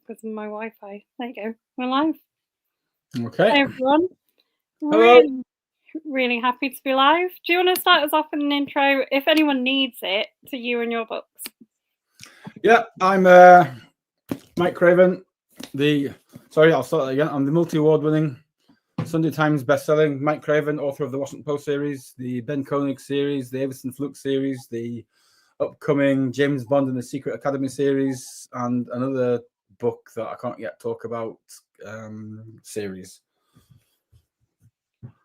because of my Wi-Fi. There you go. We're live. Okay. Hey everyone. Hello. Really happy to be live. Do you want to start us off with an intro, if anyone needs it, to you and your books? Yeah, I'm Mike Craven. I'll start again. I'm the multi-award-winning Sunday Times best-selling Mike Craven, author of the Washington Post series, the Ben Koenig series, the Avison Fluke series, the upcoming James Bond and the Secret Academy series, and another book that I can't yet talk about series.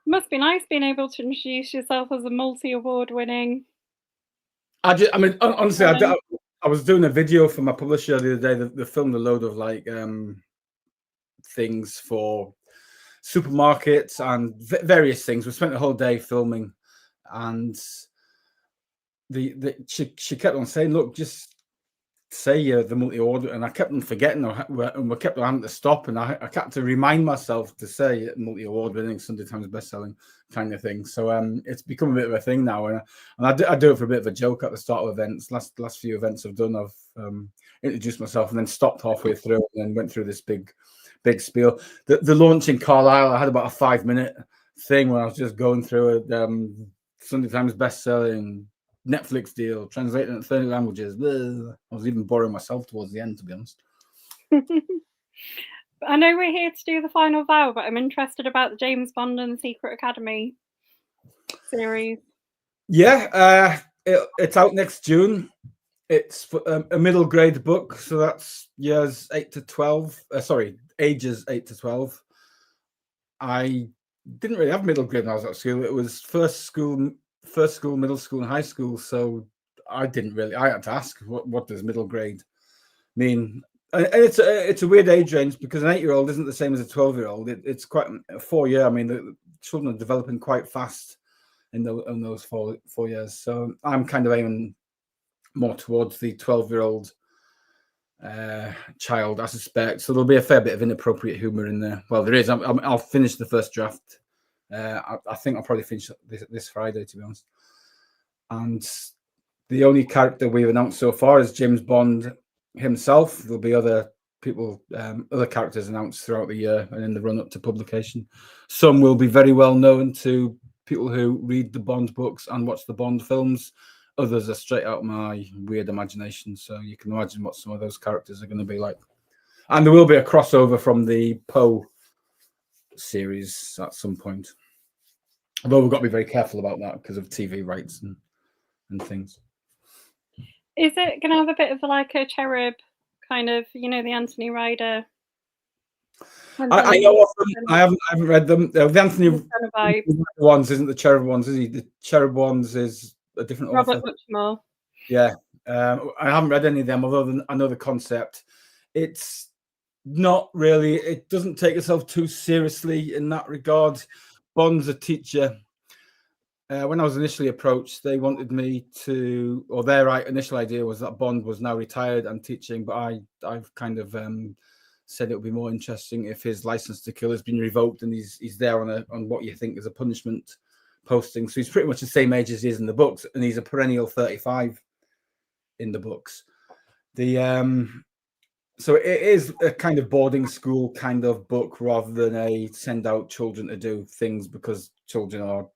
Must be nice being able to introduce yourself as a multi-award-winning. Honestly, I was doing a video for my publisher the other day. They filmed a load of things for supermarkets and various things. We spent the whole day filming, and she kept on saying, "Look, just say the multi-award," and I kept on forgetting, and we kept on having to stop, and I kept to remind myself to say multi-award winning Sunday Times best-selling kind of thing. So it's become a bit of a thing now, and I do it for a bit of a joke at the start of events. Last few events I've done, I've introduced myself and then stopped halfway through and then went through this big spiel. The launch in Carlisle, I had about a 5-minute thing when I was just going through it. Sunday Times best-selling, Netflix deal, translated into 30 languages. I was even boring myself towards the end, to be honest. I know we're here to do the final vow, but I'm interested about the James Bond and the Secret Academy series. Yeah, it's out next June. It's a middle grade book, so that's ages 8 to 12. I didn't really have middle grade when I was at school. It was first school, middle school, and high school. So I had to ask, what does middle grade mean? And it's a weird age range because an 8-year-old isn't the same as a 12-year-old. It's quite a 4-year. I mean, the children are developing quite fast in those 4 years. So I'm kind of aiming more towards the 12-year-old child, I suspect. So there'll be a fair bit of inappropriate humor in there. Well, there is. I'll finish the first draft. I think I'll probably finish this Friday, to be honest. And the only character we've announced so far is James Bond himself. There'll be other people, other characters announced throughout the year and in the run-up to publication. Some will be very well known to people who read the Bond books and watch the Bond films. Others are straight out of my weird imagination. So you can imagine what some of those characters are going to be like. And there will be a crossover from the Poe series at some point. Although we've got to be very careful about that because of TV rights and things. Is it going to have a bit of a cherub kind of, the Anthony Ryder? I know of them. I haven't read them. The Anthony ones isn't the cherub ones, is he? The cherub ones is a different Robert author. Muchmore. Yeah, I haven't read any of them, although I know the concept. It's not really. It doesn't take itself too seriously in that regard. Bond's a teacher. When I was initially approached, they wanted me to, or their initial idea was that Bond was now retired and teaching, but I've kind of said it would be more interesting if his license to kill has been revoked and he's there on what you think is a punishment posting. So he's pretty much the same age as he is in the books, and he's a perennial 35 in the books. So it is a kind of boarding school kind of book rather than a send out children to do things because children aren't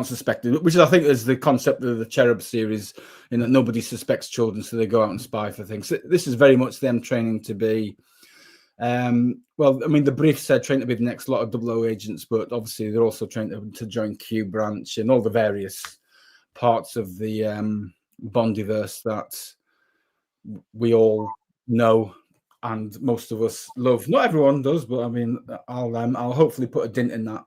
suspected, which I think is the concept of the Cherub series, in that nobody suspects children, so they go out and spy for things. So this is very much them training to be, the brief said trained to be the next lot of 00 agents, but obviously they're also trained to join Q Branch and all the various parts of the Bondiverse that we all know and most of us love. Not everyone does, but I mean, I'll hopefully put a dent in that.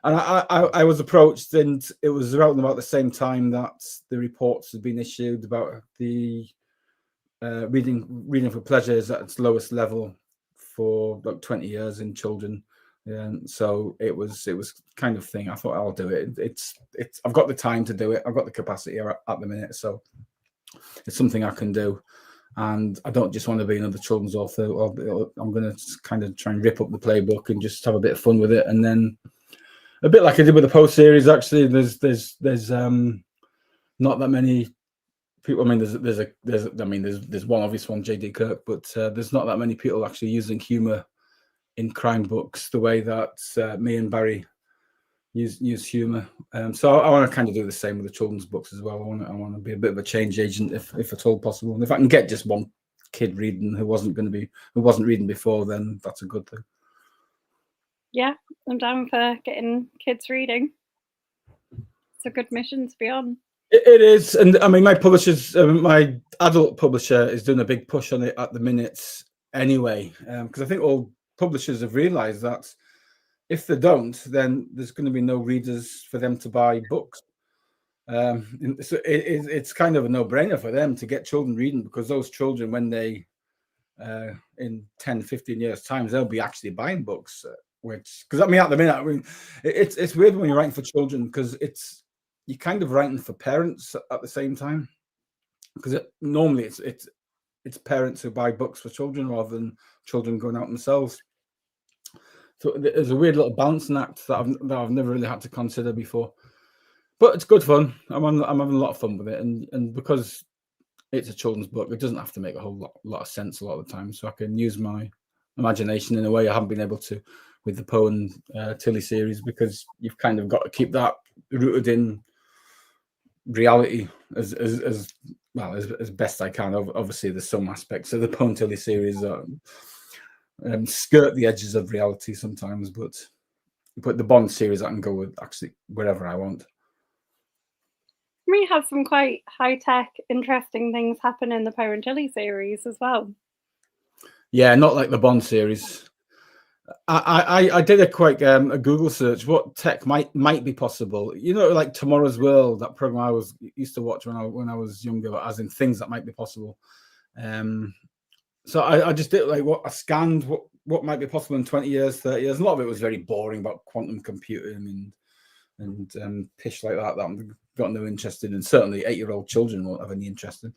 And I was approached, and it was around about the same time that the reports had been issued about the reading for pleasure is at its lowest level for about 20 years in children. So it was kind of thing. I thought I'll do it. It's I've got the time to do it. I've got the capacity at the minute, so it's something I can do. And I don't just want to be another children's author. I'm going to kind of try and rip up the playbook and just have a bit of fun with it, and then. A bit like I did with the Post series, actually. There's not that many people. I mean, there's one obvious one, J.D. Kirk, but there's not that many people actually using humor in crime books the way that me and Barry use humor. So I want to kind of do the same with the children's books as well. I want to be a bit of a change agent if at all possible. And if I can get just one kid reading who wasn't reading before, then that's a good thing. Yeah, I'm down for getting kids reading. It's a good mission to be on. It is, and I mean, my adult publisher is doing a big push on it at the minute anyway, because I think all publishers have realised that if they don't, then there's going to be no readers for them to buy books. So it's kind of a no-brainer for them to get children reading, because those children, when they in 10, 15 years' time, they'll be actually buying books. Because at the minute, it's weird when you're writing for children, because you're kind of writing for parents at the same time, because normally it's parents who buy books for children rather than children going out themselves. So there's a weird little balancing act that I've never really had to consider before, but it's good fun. I'm having a lot of fun with it, and because it's a children's book, it doesn't have to make a whole lot of sense a lot of the time, so I can use my imagination in a way I haven't been able to with the Poe and Tilly series, because you've kind of got to keep that rooted in reality as best I can. Obviously, there's some aspects of the Poe and Tilly series that skirt the edges of reality sometimes, but the Bond series I can go with actually wherever I want. We have some quite high-tech, interesting things happen in the Poe and Tilly series as well. Yeah, not like the Bond series. I did a Google search. What tech might be possible? You know, like Tomorrow's World, that program I used to watch when I was younger, as in things that might be possible. So I just did I scanned what might be possible in 20 years, 30 years. A lot of it was very boring about quantum computing and pish like that I'm got no interest in, and certainly 8-year-old children won't have any interest in.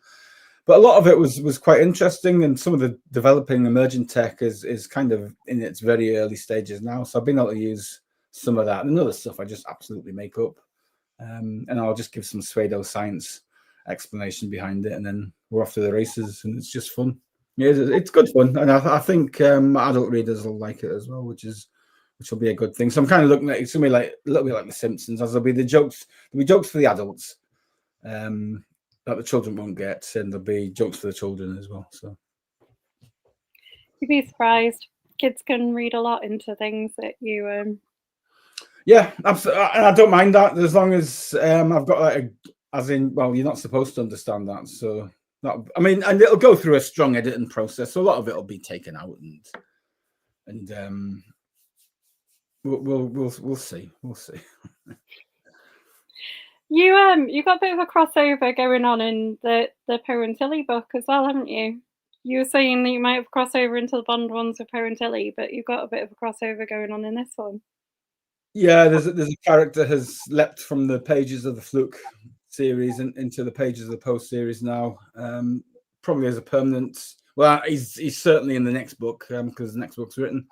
But a lot of it was quite interesting, and some of the developing emerging tech is kind of in its very early stages now. So I've been able to use some of that, and other stuff I just absolutely make up, and I'll just give some pseudoscience explanation behind it, and then we're off to the races, and it's just fun. Yeah, it's good fun, and I think adult readers will like it as well, which will be a good thing. So I'm kind of looking at it's gonna be like a little bit like The Simpsons, as there'll be jokes for the adults that the children won't get, and there'll be jokes for the children as well. So you'd be surprised. Kids can read a lot into things that you. Yeah, absolutely, and I don't mind that as long as I've got as in, well, you're not supposed to understand that, so. And it'll go through a strong editing process, so a lot of it will be taken out, and we'll see. You got a bit of a crossover going on in the Poe and Tilly book as well, haven't you? You were saying that you might have crossover into the Bond ones with Poe and Tilly, but you've got a bit of a crossover going on in this one. Yeah, there's a character has leapt from the pages of the Fluke series into the pages of the Poe series now, probably as a permanent. Well, he's certainly in the next book, because the next book's written.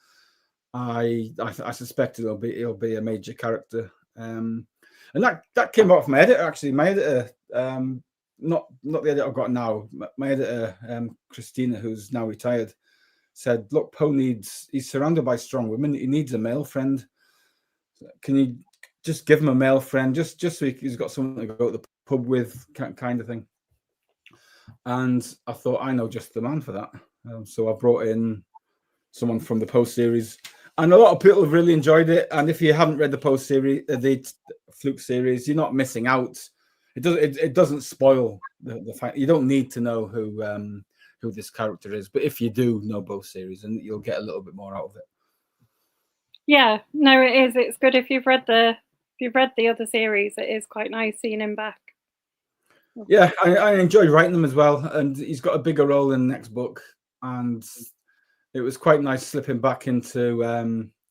I suspect he'll be a major character, and that came out from my editor actually. My editor, not the editor I've got now. My editor, Christina, who's now retired, said, "Look, Poe he's surrounded by strong women. He needs a male friend. Can you just give him a male friend, just so he's got someone to go to the pub with, kind of thing?" And I thought, I know just the man for that. So I brought in someone from the Poe series, and a lot of people have really enjoyed it. And if you haven't read the Poe series, the Fluke series, you're not missing out. It doesn't spoil the fact. You don't need to know who this character is, but if you do know both series, and you'll get a little bit more out of it. Yeah, no, it is. It's good if you've read the other series. It is quite nice seeing him back. Yeah, I enjoyed writing them as well, and he's got a bigger role in the next book, and it was quite nice slipping back into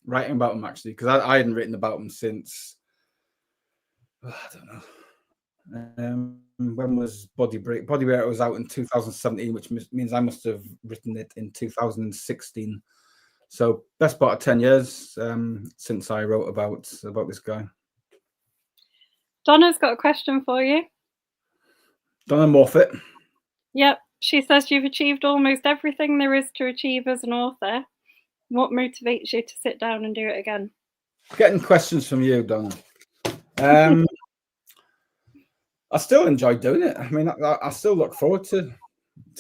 writing about him, actually, because I hadn't written about him since I don't know. When was Body Break? Body Break was out in 2017, which means I must have written it in 2016. So best part of 10 years since I wrote about this guy. Donna's got a question for you. Donna Morfitt. Yep. She says you've achieved almost everything there is to achieve as an author. What motivates you to sit down and do it again? Getting questions from you, Donna. I still enjoy doing it. I mean, I still look forward to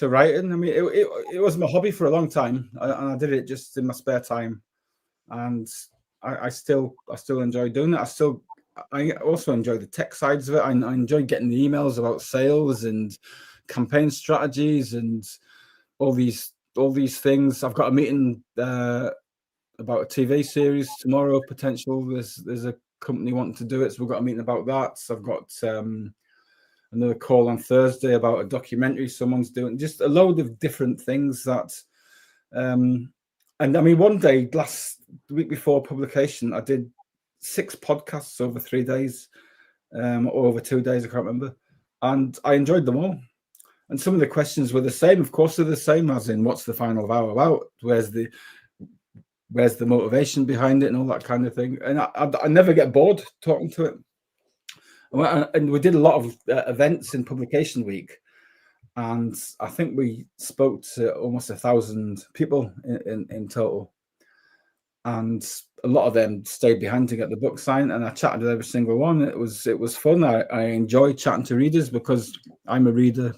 writing. I mean, it was my hobby for a long time, and I did it just in my spare time, and I still enjoy doing it. I also enjoy the tech sides of it. I enjoy getting the emails about sales and campaign strategies and all these things. I've got a meeting about a TV series tomorrow. Potential. There's a company wanting to do it, so we've got a meeting about that. So I've got another call on Thursday about a documentary someone's doing. Just a load of different things that. And I mean, one day, the week before publication, I did 6 podcasts over 3 days, or over 2 days, I can't remember. And I enjoyed them all. And some of the questions were the same. Of course, they're the same, as in, what's the final vow about? Where's the motivation behind it and all that kind of thing? And I never get bored talking to it. And we did a lot of events in publication week. And I think we spoke to almost 1,000 people in total. And a lot of them stayed behind to get the book signed, and I chatted with every single one. It was fun. I enjoy chatting to readers because I'm a reader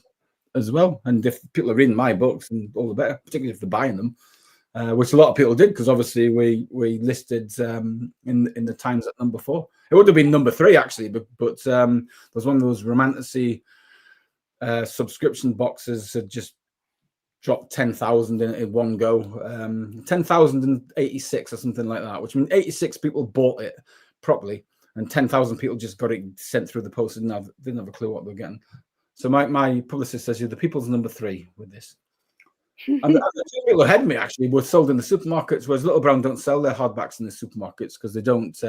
as well. And if people are reading my books, and all the better, particularly if they're buying them, which a lot of people did, because obviously we listed in the Times at number 4. It would have been number 3 actually, but there's one of those romantasy subscription boxes had just dropped 10,000 in one go, 10,086 or something like that, which means 86 people bought it properly, and 10,000 people just got it sent through the post and didn't have a clue what they're getting. So my publicist says you're the people's number 3 with this. And the 2 people ahead of me actually were sold in the supermarkets, whereas Little Brown don't sell their hardbacks in the supermarkets because they don't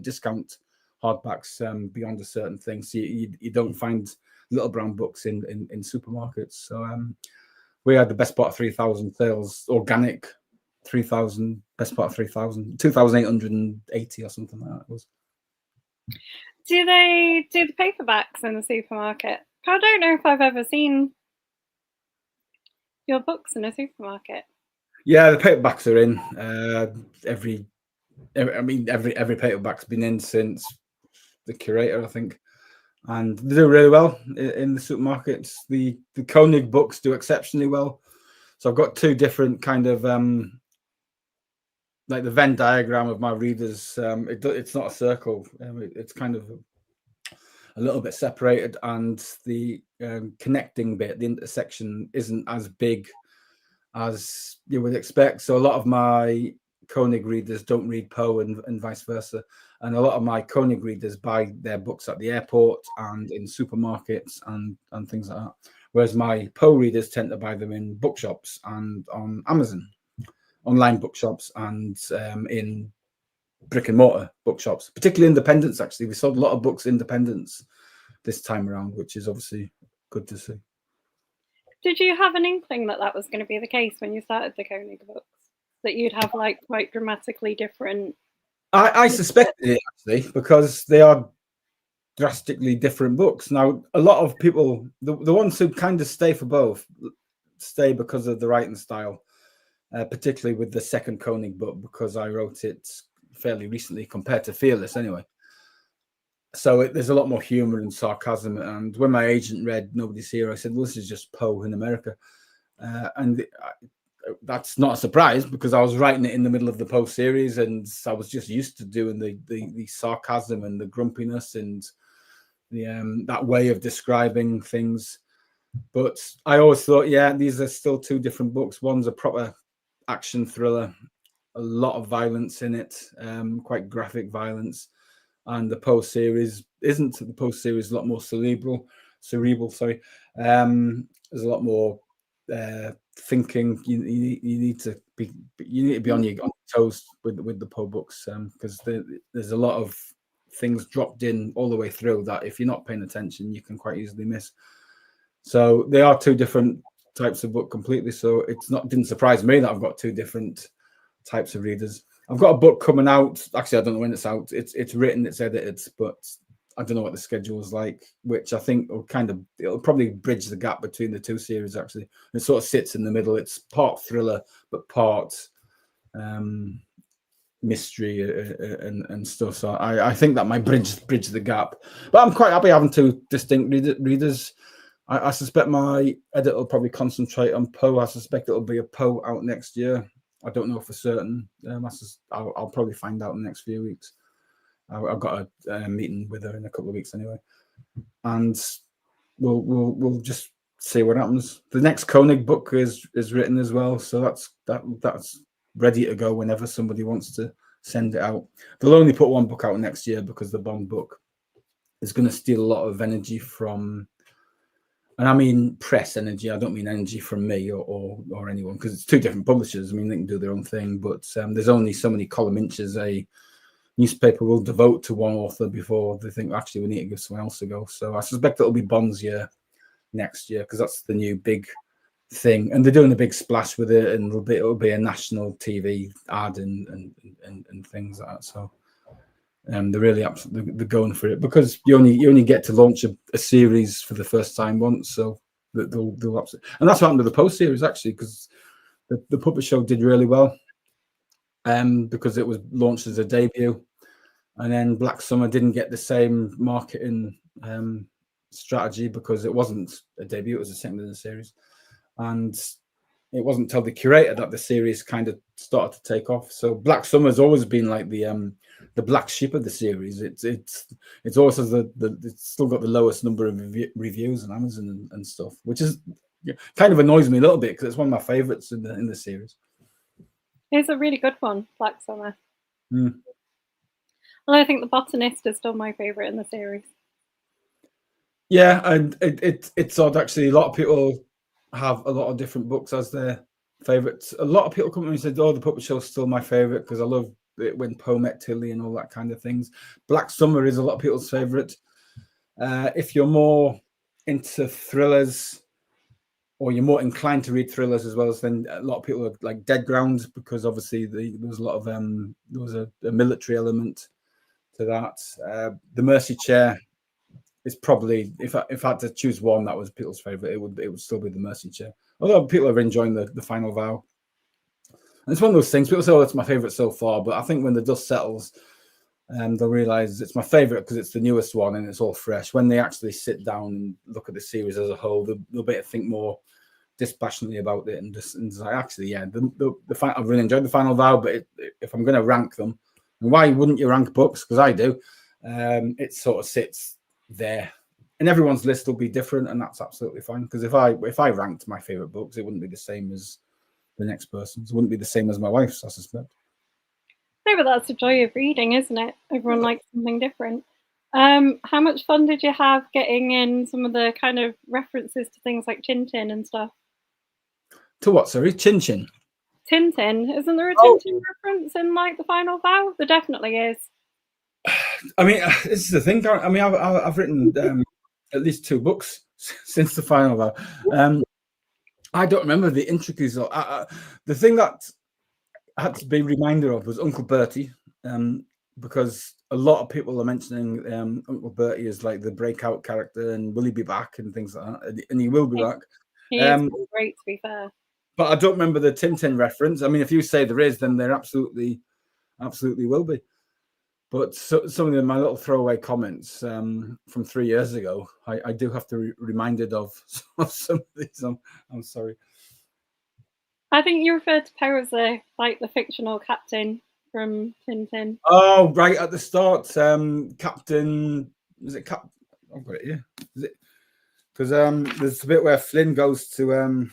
discount hardbacks beyond a certain thing. So you don't find Little Brown books in supermarkets. So we had the best part of 3,000 sales, organic 3,000, best part of 3,000, 2,880 or something like that it was. Do they do the paperbacks in the supermarket? I don't know if I've ever seen your books in a supermarket. Yeah, the paperbacks are in. Every paperback's been in since the Curator, I think. And they do really well in the supermarkets. The Koenig books do exceptionally well. So I've got 2 different kind of like the Venn diagram of my readers. It's not a circle. It's kind of a little bit separated, and the connecting bit, the intersection, isn't as big as you would expect. So a lot of my Koenig readers don't read Poe and vice versa. And a lot of my Koenig readers buy their books at the airport and in supermarkets and things like that. Whereas my Poe readers tend to buy them in bookshops and on Amazon, online bookshops, and in brick and mortar bookshops, particularly independents. Actually, we sold a lot of books independents this time around, which is obviously good to see. Did you have an inkling that was going to be the case when you started the Koenig books? That you'd have like quite dramatically different? I suspected it actually, because they are drastically different books. Now, a lot of people, the ones who kind of stay for both, stay because of the writing style, particularly with the second Koenig book, because I wrote it fairly recently compared to Fearless anyway. So there's a lot more humor and sarcasm. And when my agent read Nobody's Hero, I said, well, this is just Poe in America. And that's not a surprise, because I was writing it in the middle of the Poe series, and I was just used to doing the sarcasm and the grumpiness and the that way of describing things. But I always thought, yeah, these are still 2 different books. One's a proper action thriller, a lot of violence in it, quite graphic violence, and the Poe series isn't. The Poe series is a lot more cerebral. Sorry, there's a lot more thinking. You need to be on your toes with the Poe books, because there's a lot of things dropped in all the way through that if you're not paying attention, you can quite easily miss. So they are 2 different types of book completely. So didn't surprise me that I've got 2 different types of readers. I've got a book coming out. Actually, I don't know when it's out. It's written, it's edited, but I don't know what the schedule is like, which I think it'll probably bridge the gap between the two series. Actually, it sort of sits in the middle. It's part thriller, but part mystery and stuff. So I think that might bridge the gap. But I'm quite happy having two distinct readers. I suspect my edit will probably concentrate on Poe. I suspect it'll be a Poe out next year. I don't know for certain. I'll probably find out in the next few weeks. I've got a meeting with her in a couple of weeks anyway, and we'll just see what happens. The next Koenig book is written as well, so that's ready to go whenever somebody wants to send it out. They'll only put one book out next year because the Bond book is going to steal a lot of energy from, and I mean press energy. I don't mean energy from me or anyone, because it's two different publishers. I mean, they can do their own thing, but there's only so many column inches a newspaper will devote to one author before they think, actually, we need to give someone else a go. So I suspect it'll be Bond's year next year, because that's the new big thing, and they're doing a big splash with it, and it'll be a national TV ad and things like that. So they're really they're going for it, because you only get to launch a series for the first time once. So they'll absolutely, and that's what happened to the Poe series actually, because the puppet show did really well, because it was launched as a debut, and then Black Summer didn't get the same marketing strategy because it wasn't a debut; it was a second in the series, and it wasn't until the curator that the series kind of started to take off. So Black Summer has always been like the black sheep of the series. It's also it's still got the lowest number of reviews on Amazon and stuff, which is kind of annoys me a little bit, because it's one of my favorites in the series. It's a really good one, Black Summer. Mm. Well, I think The Botanist is still my favorite in the series. Yeah, and it's odd actually. A lot of people have a lot of different books as their favorites. A lot of people come to me and said, "Oh, The Puppet Show's still my favorite because I love it when Poe met Tilly and all that kind of things." Black Summer is a lot of people's favorite. If you're more into thrillers, or you're more inclined to read thrillers as well, then a lot of people are like Dead Ground, because obviously there was a lot of there was a military element to that. The Mercy Chair is probably, if I had to choose one that was people's favorite, it would still be The Mercy Chair. Although people are enjoying the Final Vow. And it's one of those things, people say, "Oh, it's my favorite so far," but I think when the dust settles, they'll realize it's my favorite because it's the newest one and it's all fresh. When they actually sit down and look at the series as a whole, they'll be able to think more dispassionately about it, and just like, actually, yeah, I've really enjoyed the Final Vow, but if I'm going to rank them, and why wouldn't you rank books? Because I do. It sort of sits there, and everyone's list will be different, and that's absolutely fine. Because if I ranked my favorite books, it wouldn't be the same as the next person's. It wouldn't be the same as my wife's, I suspect. No, but that's the joy of reading, isn't it? Everyone likes something different. How much fun did you have getting in some of the kind of references to things like Tintin and stuff? To what, sorry? Chin Chin? Tintin. Isn't there a Tintin reference in like the Final Vow? There definitely is. I mean, this is the thing. I mean, I've written at least 2 books since the Final Vow. I don't remember the intricacies. The thing that I had to be reminded of was Uncle Bertie, because a lot of people are mentioning Uncle Bertie as like the breakout character, and will he be back and things like that, and he will be back. He is great, to be fair. But I don't remember the Tintin reference. I mean, if you say there is, then there absolutely will be. But some of my little throwaway comments from 3 years ago, I do have to be reminded of some of these. I'm sorry. I think you referred to Poe as the fictional captain from Tintin. Oh, right at the start, Captain. Is it Cap? I've got it here. Is it? Because there's a bit where Flynn goes to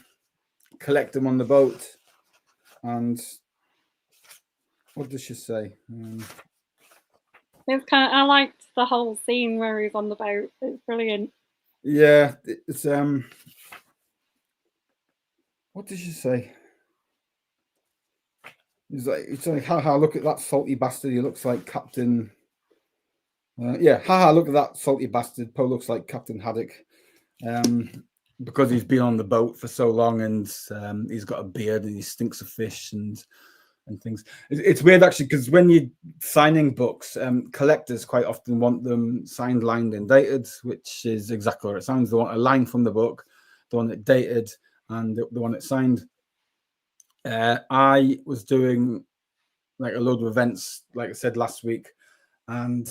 collect them on the boat, and what does she say? It's I liked the whole scene where he's on the boat. It's brilliant. Yeah, it's what did she say? It's like, haha, look at that salty bastard. He looks like Captain. Yeah, haha, look at that salty bastard. Poe looks like Captain Haddock, because he's been on the boat for so long, and he's got a beard and he stinks of fish, and and things. It's weird actually, because when you're signing books, collectors quite often want them signed, lined, and dated, which is exactly what it sounds. They want a line from the book, they want it dated, and they want it signed. I was doing like a load of events, like I said last week, and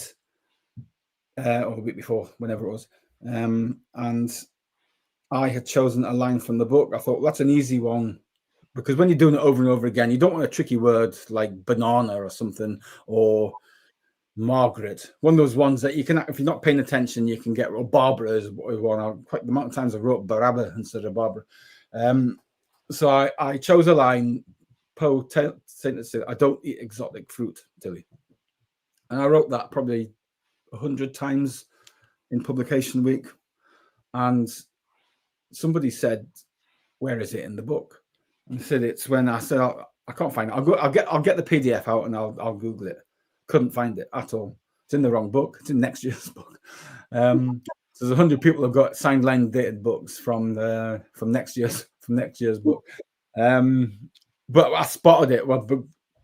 or the week before, whenever it was, and I had chosen a line from the book. I thought, well, that's an easy one, because when you're doing it over and over again, you don't want a tricky word like banana or something, or Margaret. One of those ones that you can, if you're not paying attention, you can get. Or Barbara is one. Quite the amount of times I wrote Barabba instead of Barbara. So I chose a line. Poe said, "I don't eat exotic fruit, Tilly," and I wrote that probably 100 times in publication week, and somebody said, "Where is it in the book?" And I said, "It's when," I said, I can't find it. I'll get the PDF out and I'll Google it. Couldn't find it at all. It's in the wrong book. It's in next year's book. So there's 100 people have got signed, line, dated books from next year's book. But I spotted it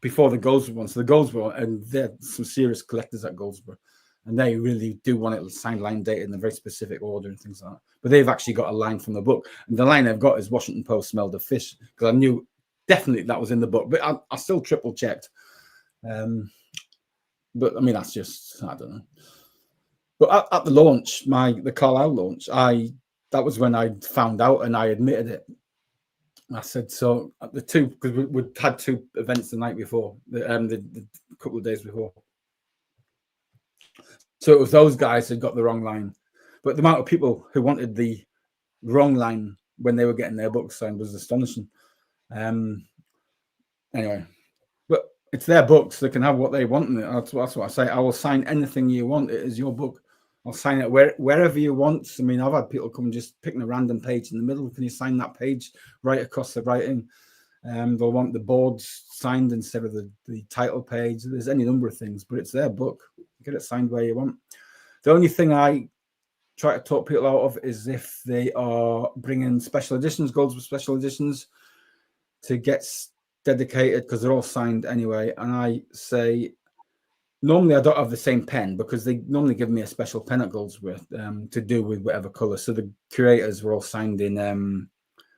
before the Goldsboro one. So the Goldsboro, and they're some serious collectors at Goldsboro, and they really do want it signed, line, dated in a very specific order and things like that. But they've actually got a line from the book, and the line they've got is Washington Post smelled of fish, because I knew definitely that was in the book, but I still triple checked. But I mean, that's just, I don't know. But at the launch, the Carlisle launch, that was when I found out and I admitted it. I said, so the two, because we'd had two events the night before, the couple of days before. So it was those guys who got the wrong line. But the amount of people who wanted the wrong line when they were getting their books signed was astonishing. Anyway, but it's their books. They can have what they want in it. That's what I say. I will sign anything you want. It is your book. I'll sign it wherever you want. I mean, I've had people come just picking a random page in the middle. Can you sign that page right across the writing? They'll want the boards signed instead of the title page. There's any number of things, but it's their book. Get it signed where you want. The only thing I try to talk people out of is if they are bringing special editions, Goldsboro special editions, to get dedicated, because they're all signed anyway. And I say, normally I don't have the same pen, because they normally give me a special pen at Goldsboro to do with whatever color. So the curators were all signed in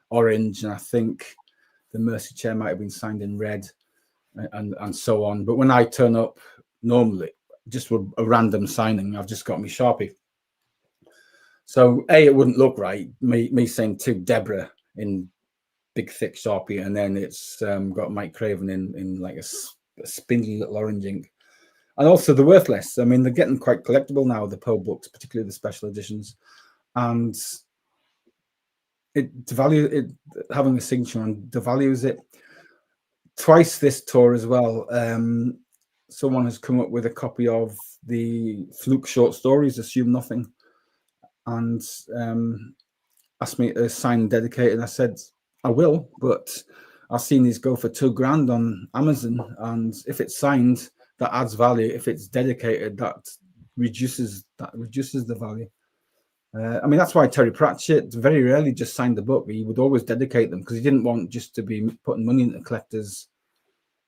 orange, and I think the Mercy chair might have been signed in red, and so on. But when I turn up, normally just with a random signing, I've just got me Sharpie. So it wouldn't look right, me saying to Deborah in big thick Sharpie, and then it's got Mike Craven in like a spindly little orange ink. And also the Worthless. I mean, they're getting quite collectible now, the Poe books, particularly the special editions. And having a signature on devalues it. Twice this tour as well, someone has come up with a copy of the Fluke short stories, Assume Nothing, and asked me to sign and dedicate. And I said, I will, but I've seen these go for $2,000 on Amazon. And if it's signed, that adds value. If it's dedicated, that reduces the value. I mean, that's why Terry Pratchett very rarely just signed the book. He would always dedicate them, because he didn't want just to be putting money into collectors'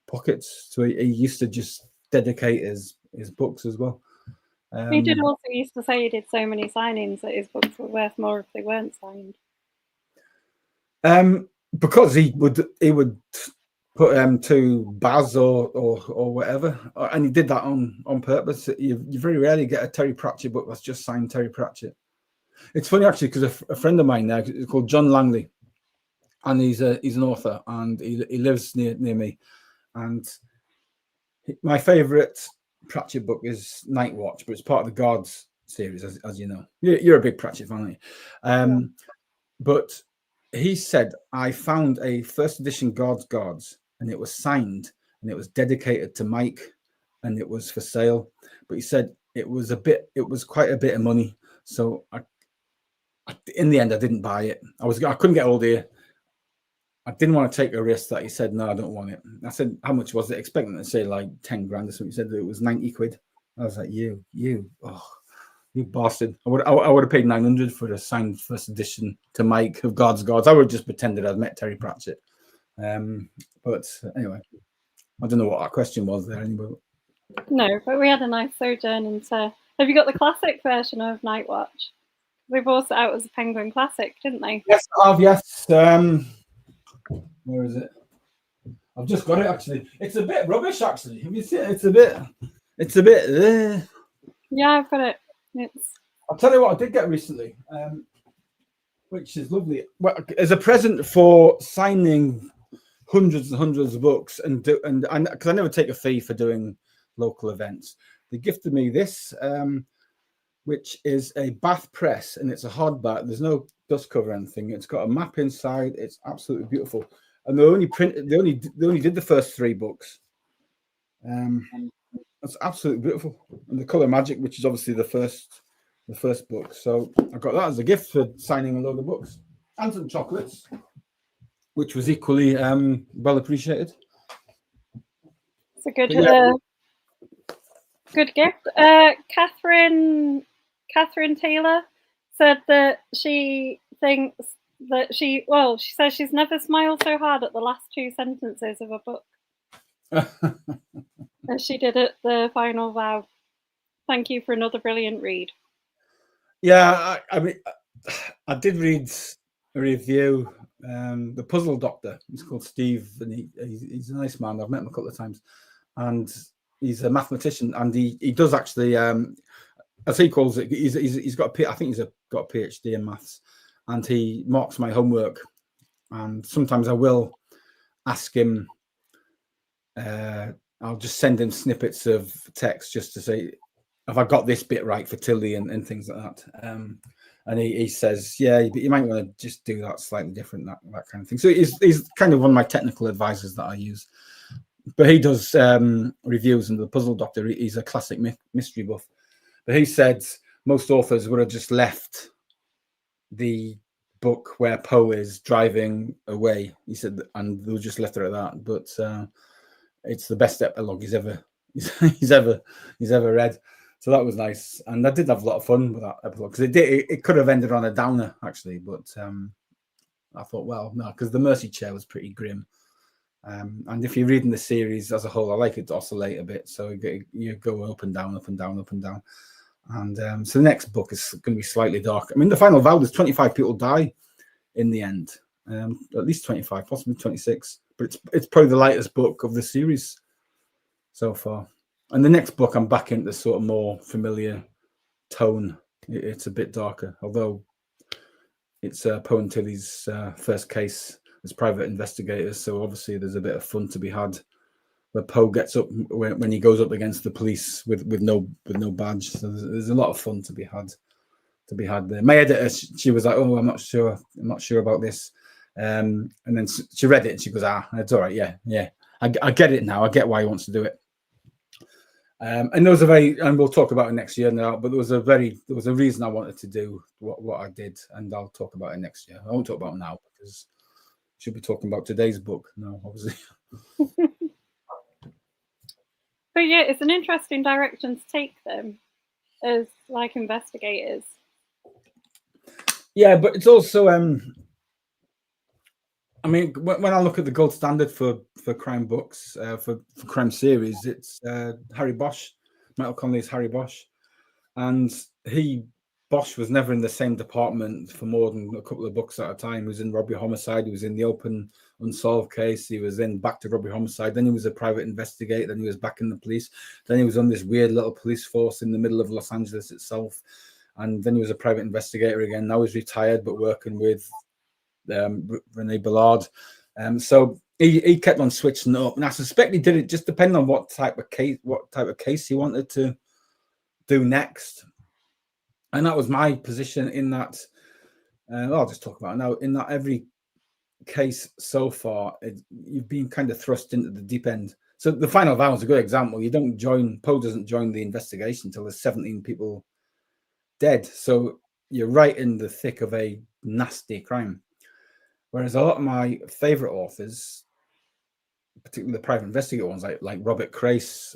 pockets. So he used to just dedicate his books as well. He did also used to say he did so many signings that his books were worth more if they weren't signed. Because he would put to Baz or whatever, and he did that on purpose. You very rarely get a Terry Pratchett book that's just signed Terry Pratchett. It's funny actually, because a friend of mine there called John Langley, and he's an author, and he lives near me. And my favourite Pratchett book is Night Watch, but it's part of the Guards series, as you know. You're a big Pratchett fan, aren't you? But he said, I found a first edition Guards, and it was signed, and it was dedicated to Mike, and it was for sale. But he said it was quite a bit of money. So in the end, I didn't buy it. I couldn't get hold of it. I didn't want to take a risk that he said, no, I don't want it. I said, how much was it? Expecting to say like 10 grand or something. He said that it was 90 quid. I was like, you bastard. I would have paid 900 for the signed first edition to Mike of God's Gods. I would have just pretended I'd met Terry Pratchett. But anyway, I don't know what our question was there anyway. No, but we had a nice sojourn into. Have you got the classic version of Night Watch? They brought it out as a Penguin Classic, didn't they? Yes, I have. Yes. Where is it? I've just got it. Actually, it's a bit rubbish. Actually, have you seen it? It's a bit. Yeah, I've got it. I'll tell you what I did get recently, which is lovely. Well, as a present for signing hundreds and hundreds of books, and because I never take a fee for doing local events, they gifted me this, which is a Bath press, and it's a hardback. There's no dust cover or anything. It's got a map inside. It's absolutely beautiful. And they only did the first 3 books. It's absolutely beautiful. And the Color Magic, which is obviously the first book. So I got that as a gift for signing a load of books and some chocolates, which was equally well appreciated. It's a good good gift. Catherine Taylor said that she thinks that she says she's never smiled so hard at the last 2 sentences of a book as she did at the final vow. Thank you for another brilliant read. Yeah, I mean, I did read a review. The Puzzle Doctor. He's called Steve, and he's a nice man. I've met him a couple of times, and he's a mathematician, and he does actually, as he calls it, he's got I think he's got a PhD in maths, and he marks my homework, and sometimes I will ask him. I'll just send him snippets of text just to say, have I got this bit right for Tilly and things like that. And he says, yeah, but you might want to just do that slightly different, that kind of thing. So he's kind of one of my technical advisors that I use. But he does reviews in the Puzzle Doctor. He's a classic mystery buff. But he said most authors would have just left the book where Poe is driving away. He said, and they just left it at that. But it's the best epilogue he's ever read. So that was nice, and I did have a lot of fun with that episode because it could have ended on a downer actually, but I thought, well, no, because the Mercy Chair was pretty grim, and if you're reading the series as a whole, I like it to oscillate a bit, so you go up and down, up and down, up and down, and so the next book is going to be slightly dark. I mean, the final vow, there's 25 people die in the end, at least 25, possibly 26, but it's probably the lightest book of the series so far. And the next book, I'm back into sort of more familiar tone. It's a bit darker, although it's Poe and Tilly's first case as private investigators. So obviously there's a bit of fun to be had where Poe gets up when he goes up against the police with no badge. So there's a lot of fun to be had there. My editor, she was like, "Oh, I'm not sure about this," and then she read it and she goes, "It's all right. Yeah. I get it now. I get why he wants to do it." And there was and we'll talk about it next year now, but there was a reason I wanted to do what I did, and I'll talk about it next year. I won't talk about it now because I should be talking about today's book now, obviously. But yeah, it's an interesting direction to take them as like investigators. Yeah, but it's also, I mean, when I look at the gold standard for crime books, for crime series, it's Harry Bosch. Michael Connelly's Harry Bosch, and Bosch was never in the same department for more than a couple of books at a time. He was in Robbery Homicide. He was in the Open Unsolved Case. He was in Back to Robbery Homicide. Then he was a private investigator. Then he was back in the police. Then he was on this weird little police force in the middle of Los Angeles itself. And then he was a private investigator again. Now he's retired, but working with Rene Ballard. So he kept on switching up, and I suspect he did it just depending on what type of case he wanted to do next. And that was my position in that. I'll just talk about it now. In that every case so far, you've been kind of thrust into the deep end. So the final vow is a good example. Poe doesn't join the investigation until there's 17 people dead. So you're right in the thick of a nasty crime. Whereas a lot of my favorite authors, particularly the private investigator ones, like Robert Crace,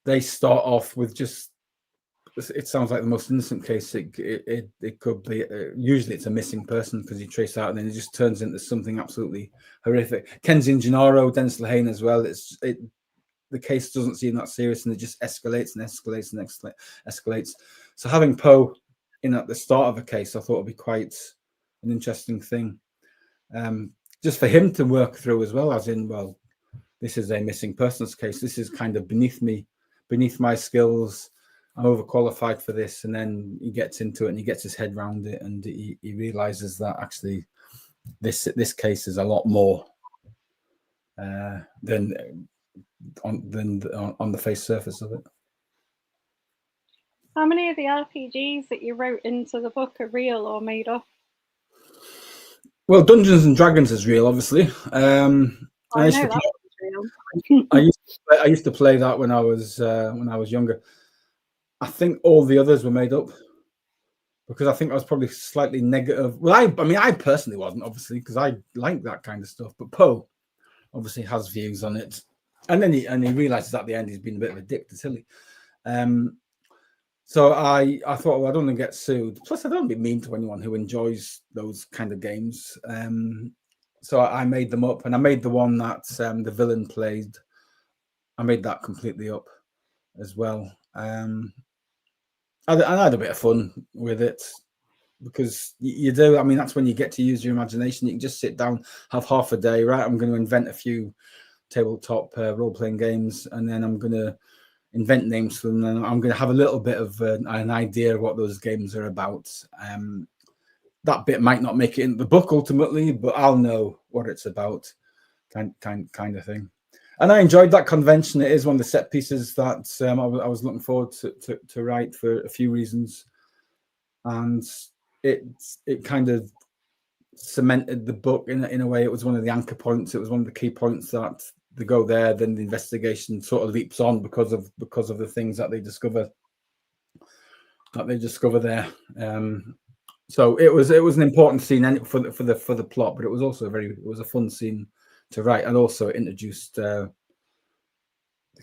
they start off with just it sounds like the most innocent case it could be. Usually it's a missing person because you trace out and then it just turns into something absolutely horrific. Kenzie and Gennaro, Dennis Lehane as well. The case doesn't seem that serious and it just escalates and escalates and escalates. So having Poe in at the start of a case, I thought would be quite an interesting thing. Just for him to work through as well, as in, well, this is a missing persons case. This is kind of beneath me, beneath my skills. I'm overqualified for this. And then he gets into it and he gets his head around it and he realizes that actually this case is a lot more than on the face surface of it. How many of the RPGs that you wrote into the book are real or made up? Well, Dungeons and Dragons is real, obviously. I used to play that when I was younger. I think all the others were made up because I think I was probably slightly negative. Well, I personally wasn't, obviously, because I like that kind of stuff. But Poe obviously has views on it, and then he realizes at the end he's been a bit of a dick to Tilly. So I thought, well, I don't want to get sued. Plus, I don't want to be mean to anyone who enjoys those kind of games. So I made them up, and I made the one that the villain played. I made that completely up as well. I had a bit of fun with it because you do. I mean, that's when you get to use your imagination. You can just sit down, have half a day, right? I'm going to invent a few tabletop role-playing games, and then I'm going to invent names for them, and I'm going to have a little bit of an idea of what those games are about. That bit might not make it in the book ultimately, but I'll know what it's about, kind of thing. And I enjoyed that convention. It is one of the set pieces that I was looking forward to write for a few reasons, and it kind of cemented the book in a way. It was one of the anchor points. It was one of the key points that they go there, then the investigation sort of leaps on because of the things that they discover there. So it was an important scene for the plot, but it was also a fun scene to write, and also introduced the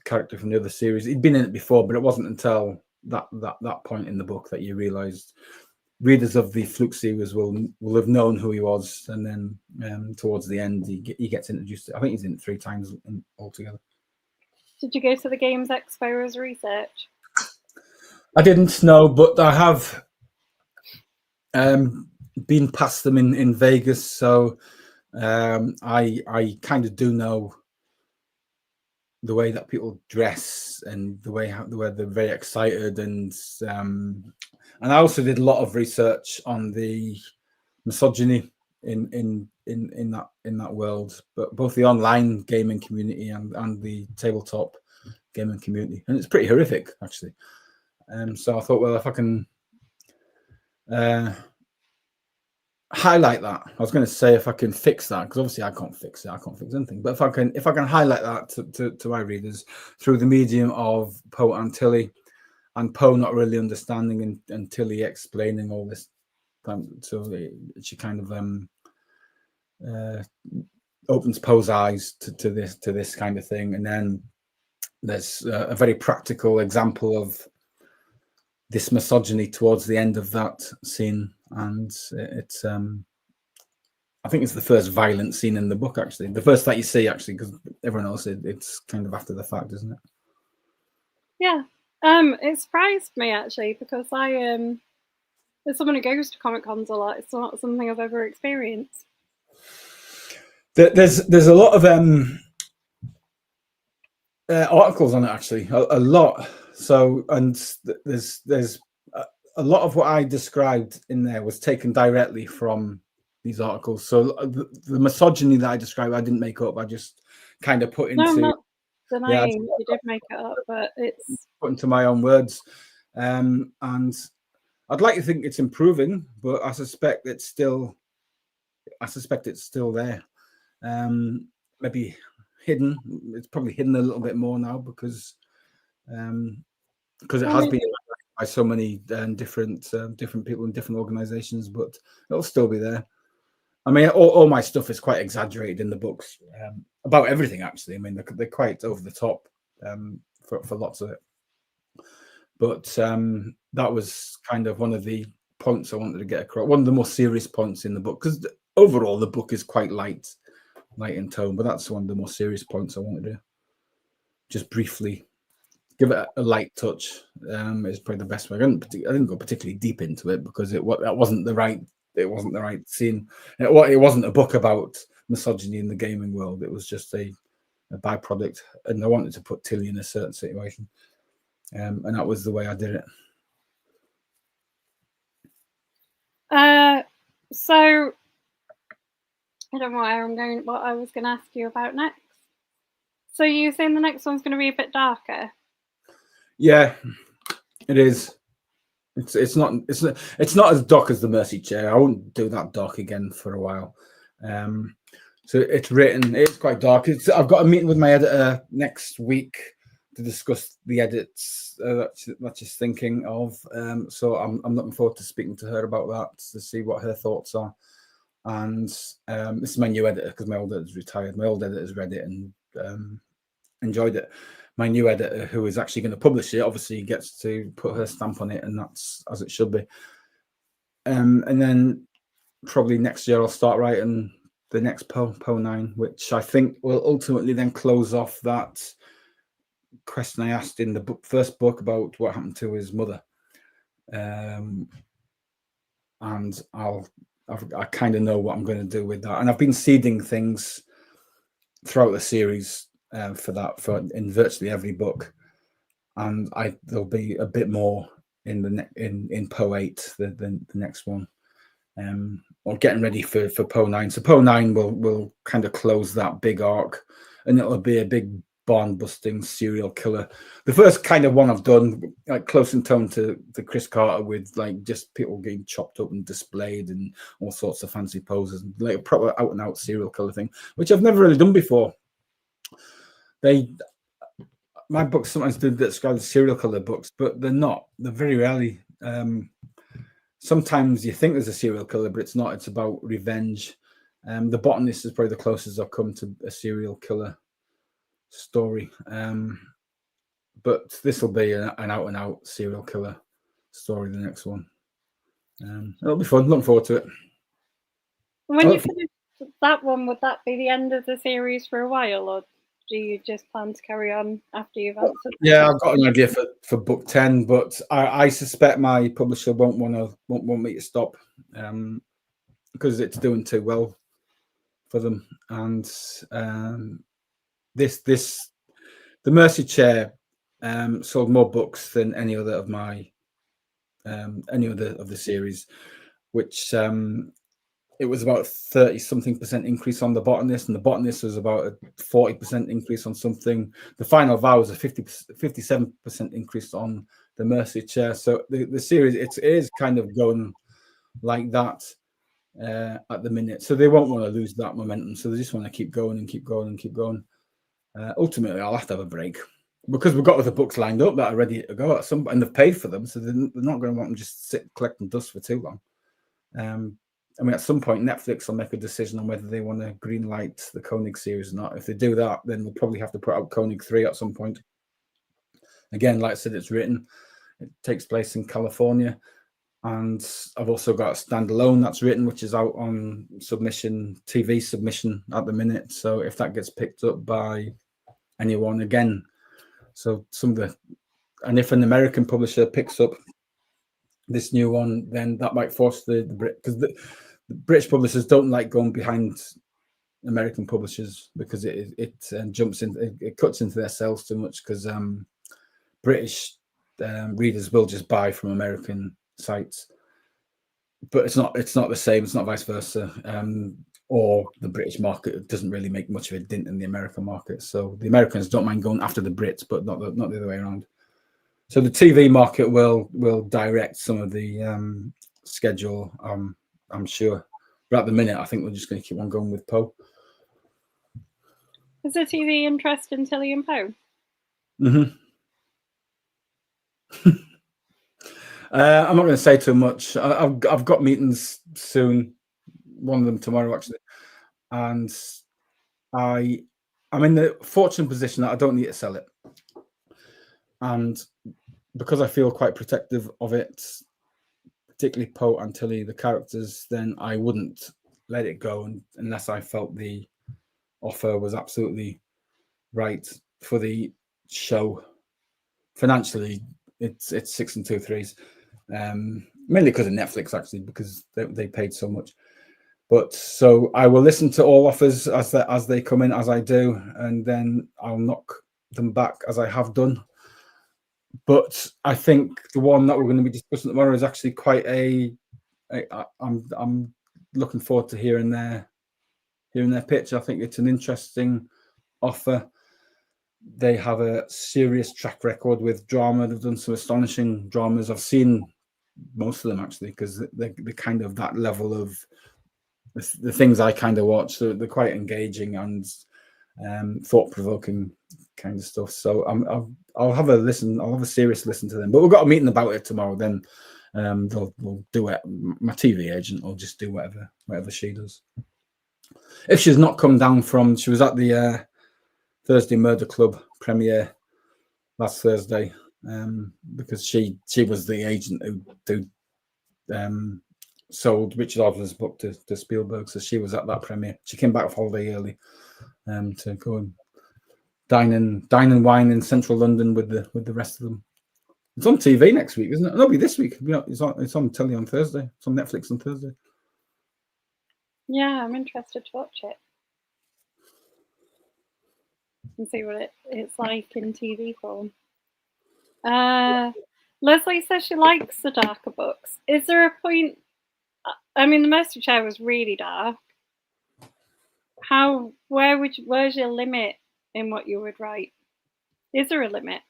character from the other series. He'd been in it before, but it wasn't until that point in the book that you realised readers of the Fluke series will have known who he was, and then towards the end he gets introduced. I think he's in it 3 times altogether. Did you go to the Games Expo as research? I didn't know, but I have been past them in Vegas, so I kind of do know the way that people dress and the way they're very excited, and I also did a lot of research on the misogyny in that world, but both the online gaming community and the tabletop gaming community, and it's pretty horrific actually. So I thought, well, if I can highlight that, I was going to say if I can fix that, because obviously I can't fix it, I can't fix anything, but if I can highlight that to my readers through the medium of Poe and Tilly, and Poe not really understanding and Tilly explaining all this, so she kind of opens Poe's eyes to this kind of thing, and then there's a very practical example of this misogyny towards the end of that scene, and it's I think it's the first violent scene in the book, actually, the first that you see, actually, because everyone else it's kind of after the fact, isn't it? Yeah. It surprised me actually, because I as someone who goes to Comic Cons a lot, it's not something I've ever experienced. There's a lot of articles on it, actually, a lot. So, and there's a lot of what I described in there was taken directly from these articles. So the misogyny that I described, I didn't make up. I just kind of put into. No, I'm not denying you did make it up, but it's put into my own words, and I'd like to think it's improving, but I suspect it's still there. Maybe hidden. It's probably hidden a little bit more now because it has been by so many different people in different organizations, but it'll still be there. I mean, all my stuff is quite exaggerated in the books about everything, actually. I mean, they're quite over the top for lots of it. But that was kind of one of the points I wanted to get across. One of the more serious points in the book, because overall the book is quite light in tone, but that's one of the more serious points I wanted to just briefly give it a light touch. Is probably the best way. I didn't go particularly deep into it because that wasn't the right scene. It wasn't a book about misogyny in the gaming world. It was just a byproduct, and I wanted to put Tilly in a certain situation, and that was the way I did it. So I don't know where I'm going. What I was going to ask you about next. So you saying the next one's going to be a bit darker? Yeah, it is. It's not as dark as the Mercy Chair. I won't do that dark again for a while. So it's written. It's quite dark. I've got a meeting with my editor next week to discuss the edits that she's thinking of. So I'm looking forward to speaking to her about that to see what her thoughts are. And this is my new editor because my old editor's retired. My old editor's read it and enjoyed it. My new editor, who is actually going to publish it, obviously gets to put her stamp on it, and that's as it should be. And then probably next year I'll start writing the next Poe 9, which I think will ultimately then close off that question I asked in the first book about what happened to his mother. And I kind of know what I'm going to do with that, and I've been seeding things throughout the series for in virtually every book, and there'll be a bit more in Poe 8 the next one, or getting ready for Poe 9. So Poe 9 will kind of close that big arc, and it'll be a big barn busting serial killer. The first kind of one I've done, like close in tone to Chris Carter, with like just people getting chopped up and displayed and all sorts of fancy poses, like a proper out and out serial killer thing, which I've never really done before. My books sometimes do describe as serial killer books, but they're not. They're very rarely. Sometimes you think there's a serial killer, but it's not. It's about revenge. The Botanist is probably the closest I've come to a serial killer story. But this will be an out and out serial killer story, the next one. It'll be fun. Looking forward to it. When you finish that one, would that be the end of the series for a while, or do you just plan to carry on after you've answered? Yeah, I've got an idea for book 10, but I suspect my publisher won't want me to stop, because it's doing too well for them. And the Mercy Chair sold more books than any other of the series, which it was about 30-something% increase on the Botanist, and the Botanist was about a 40% increase on something. The Final Vow was a 57% increase on the Mercy Chair. So the series, it is kind of going like that at the minute. So they won't want to lose that momentum. So they just want to keep going and keep going and keep going. Ultimately, I'll have to have a break because we've got other books lined up that are ready to go and they've paid for them. So they're not going to want them just sit collecting dust for too long. I mean, at some point, Netflix will make a decision on whether they want to greenlight the Koenig series or not. If they do that, then they'll probably have to put out Koenig 3 at some point. Again, like I said, it's written. It takes place in California. And I've also got a standalone that's written, which is out on TV submission at the minute. So if that gets picked up by anyone, again, and if an American publisher picks up this new one, then that might force the because the British publishers don't like going behind American publishers because it jumps in, it cuts into their sales too much, because British readers will just buy from American sites, but it's not the same. It's not vice versa. Or the British market doesn't really make much of a dent in the American market. So the Americans don't mind going after the Brits, but not the other way around. So the TV market will direct some of the schedule, I'm sure. But at the minute, I think we're just going to keep on going with Poe. Is the TV interest in Tilly and Poe? Mm-hmm. I'm not going to say too much. I've got meetings soon. One of them tomorrow, actually, and I'm in the fortunate position that I don't need to sell it, and because I feel quite protective of it, particularly Poe and Tilly, the characters, then I wouldn't let it go unless I felt the offer was absolutely right for the show. Financially, it's 6 2/3, mainly because of Netflix, actually, because they paid so much. But so I will listen to all offers as they come in, as I do, and then I'll knock them back as I have done. But I think the one that we're going to be discussing tomorrow is actually quite I'm looking forward to hearing their pitch. I think it's an interesting offer. They have a serious track record with drama. They've done some astonishing dramas. I've seen most of them, actually, because they're kind of that level of the things I kind of watch. So they're quite engaging and thought-provoking kind of stuff. So I'll have a listen. I'll have a serious listen to them. But we've got a meeting about it tomorrow. Then they'll do it. My TV agent will just do whatever she does. If she's not come down from, she was at the Thursday Murder Club premiere last Thursday, because she was the agent who sold Richard Osman's book to Spielberg, so she was at that premiere. She came back off holiday early to go and dine and wine in central London with the rest of them. It's on TV next week, isn't it? It'll be this week. It's on telly on Thursday. It's on Netflix on Thursday. Yeah, I'm interested to watch it and see what it's like in TV form. Leslie says she likes the darker books. Is there a point? I mean, The Mercy Chair was really dark. Where's your limit in what you would write? Is there a limit?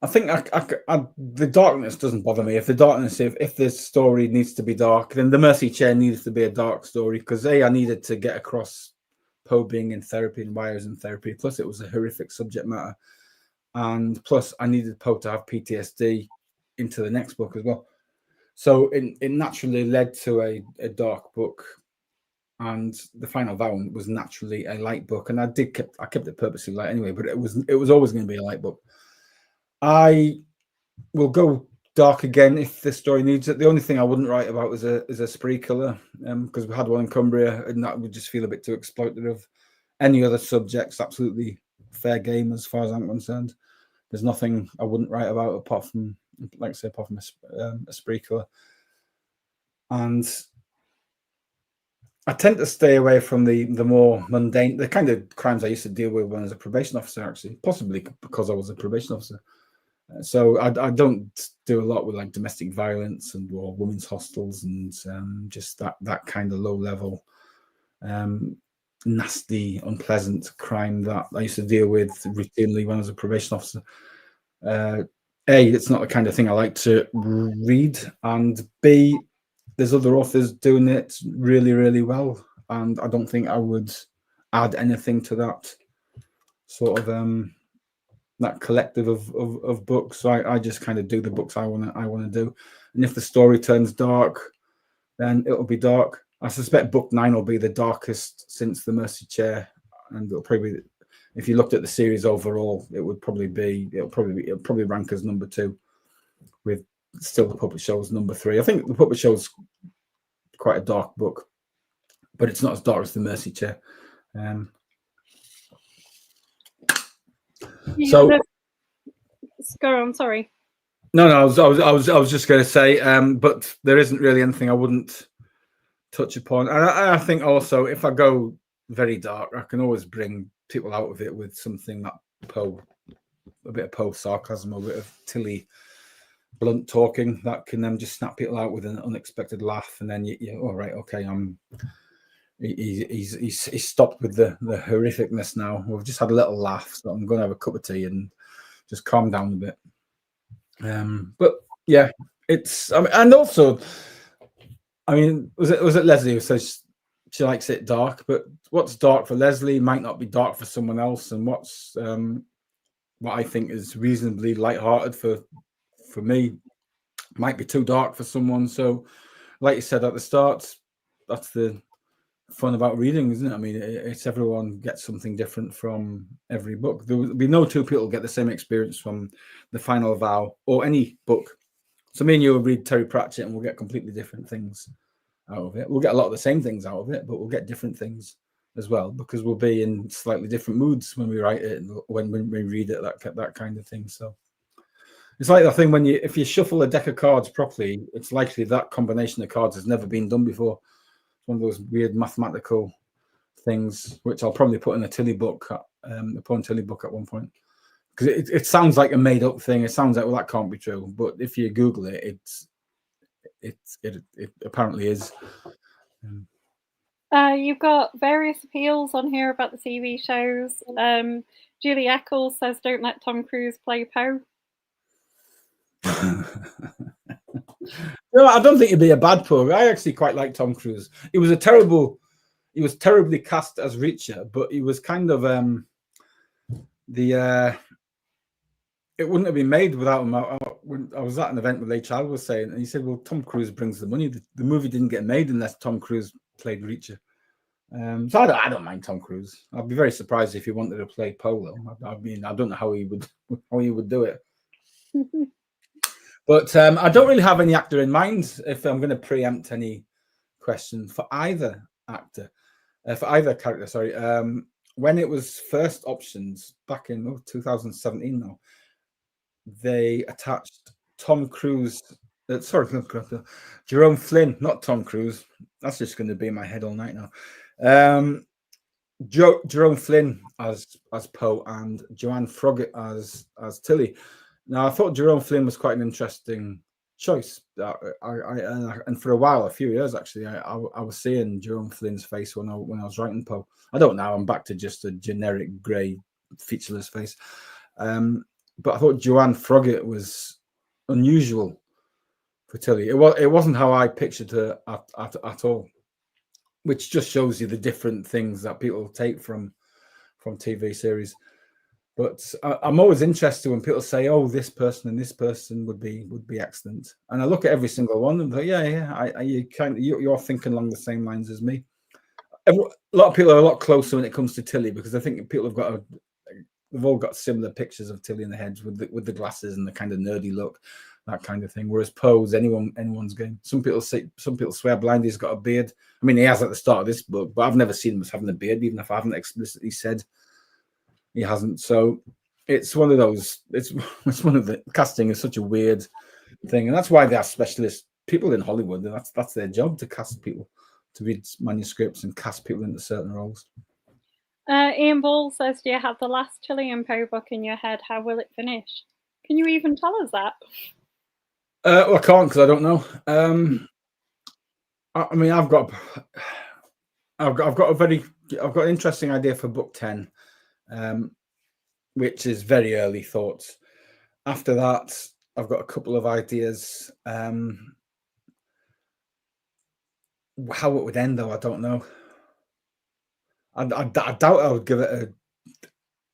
I think the darkness doesn't bother me. If the story needs to be dark, then The Mercy Chair needs to be a dark story, because I needed to get across Poe being in therapy and why I was in therapy. Plus, it was a horrific subject matter, and plus, I needed Poe to have PTSD into the next book as well. So it naturally led to a dark book, and The Final Vow was naturally a light book, and I kept it purposely light anyway. But it was always going to be a light book. I will go dark again if the story needs it. The only thing I wouldn't write about is a spree killer, because we had one in Cumbria, and that would just feel a bit too exploitative. Any other subjects, absolutely fair game as far as I'm concerned. There's nothing I wouldn't write about apart from a spree killer. And I tend to stay away from the more mundane, the kind of crimes I used to deal with when I was a probation officer, actually, possibly because I was a probation officer. So I don't do a lot with like domestic violence or women's hostels and just that kind of low level, nasty, unpleasant crime that I used to deal with routinely when I was a probation officer. It's not the kind of thing I like to read, and B, there's other authors doing it really, really well, and I don't think I would add anything to that sort of that collective of books. So I just kind of do the books I want to do, and if the story turns dark, then it'll be dark. I suspect book 9 will be the darkest since The Mercy Chair, and it'll probably, if you looked at the series overall, it'll probably rank as number 2, with still The Puppet Show's number 3. I think The Puppet Show's quite a dark book, but it's not as dark as The Mercy Chair. So go on, sorry. No, I was just going to say, but there isn't really anything I wouldn't touch upon. And I think also, if I go very dark, I can always bring people out of it with something that a bit of Poe sarcasm, a bit of Tilly blunt talking that can then just snap people out with an unexpected laugh, and then you all right, okay, he's stopped with the horrificness now. We've just had a little laugh, so I'm going to have a cup of tea and just calm down a bit. But yeah, it's. And also, was it Leslie who says she likes it dark? But what's dark for Leslie might not be dark for someone else, and what's what I think is reasonably lighthearted for me might be too dark for someone. So, like you said at the start, that's the fun about reading, isn't it? I mean, it's everyone gets something different from every book. There will be no two people get the same experience from The Final Vow or any book. So me and you will read Terry Pratchett and we'll get completely different things out of it. We'll get a lot of the same things out of it, but we'll get different things as well, because we'll be in slightly different moods when we write it and when we read it, that kind of thing. So it's like that thing when if you shuffle a deck of cards properly, it's likely that combination of cards has never been done before. It's one of those weird mathematical things, which I'll probably put in a Tilly book, a Paul and Tilly book at one point, because it sounds like a made-up thing. It sounds like, well, that can't be true, but if you Google it, it apparently is. You've got various appeals on here about the TV shows. Julie Eccles says, "Don't let Tom Cruise play Poe." No, I don't think he'd be a bad Poe. I actually quite like Tom Cruise. He was terribly cast as Reacher, but he was kind of it wouldn't have been made without him. I was at an event with Lee Child was saying, and he said, "Well, Tom Cruise brings the money. The movie didn't get made unless Tom Cruise played Reacher." So I don't mind Tom Cruise. I'd be very surprised if he wanted to play Polo. I mean, I don't know how he would do it. But I don't really have any actor in mind if I'm going to preempt any question for either actor, for either character. Sorry. When it was first options back in 2017, now they attached Tom Cruise. Jerome Flynn, not Tom Cruise. That's just going to be in my head all night now. Jerome Flynn as Poe and Joanne Froggatt as Tilly. Now, I thought Jerome Flynn was quite an interesting choice. And for a while, a few years actually, I was seeing Jerome Flynn's face when I was writing Poe. I don't know. I'm back to just a generic grey, featureless face. But I thought Joanne Froggatt was unusual for Tilly. It wasn't how I pictured her at all, which just shows you the different things that people take from TV series. But I'm always interested when people say, "Oh, this person and this person would be excellent," and I look at every single one and go, "Yeah, you're thinking along the same lines as me." A lot of people are a lot closer when it comes to Tilly, because I think people they've all got similar pictures of Tilly in their heads with the glasses and the kind of nerdy look, that kind of thing. Whereas Poe's anyone's game. Some people swear blind he's got a beard. I mean, he has at the start of this book, but I've never seen him as having a beard, even if I haven't explicitly said he hasn't. So it's one of those. It's one of the casting is such a weird thing, and that's why they have specialist people in Hollywood. That's their job, to cast people, to read manuscripts and cast people into certain roles. Ian Ball says, "Do you have the last Tilly and Poe book in your head? How will it finish?" Can you even tell us that? Well, I can't, because I don't know. I mean, I've got an interesting idea for book 10, which is very early thoughts. After that, I've got a couple of ideas. How it would end, though, I don't know. I doubt I would give it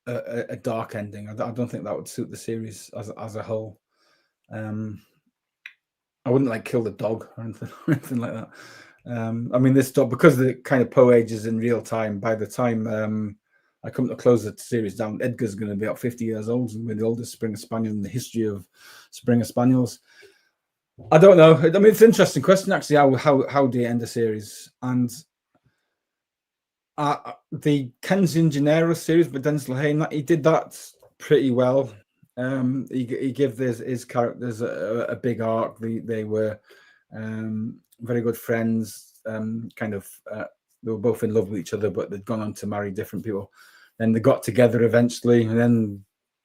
a dark ending. I don't think that would suit the series as a whole. I wouldn't like kill the dog or anything like that. I mean, this dog, because the kind of Poe ages in real time, by the time I come to close the series down, Edgar's going to be about 50 years old and be the oldest Springer Spaniel in the history of Springer Spaniels. I don't know. I mean, it's an interesting question, actually. How do you end a series? And the Kensington Gennaro series by Denzel Hayne, he did that pretty well. He gave his characters a big arc. They were very good friends. They were both in love with each other, but they'd gone on to marry different people. Then they got together eventually, and then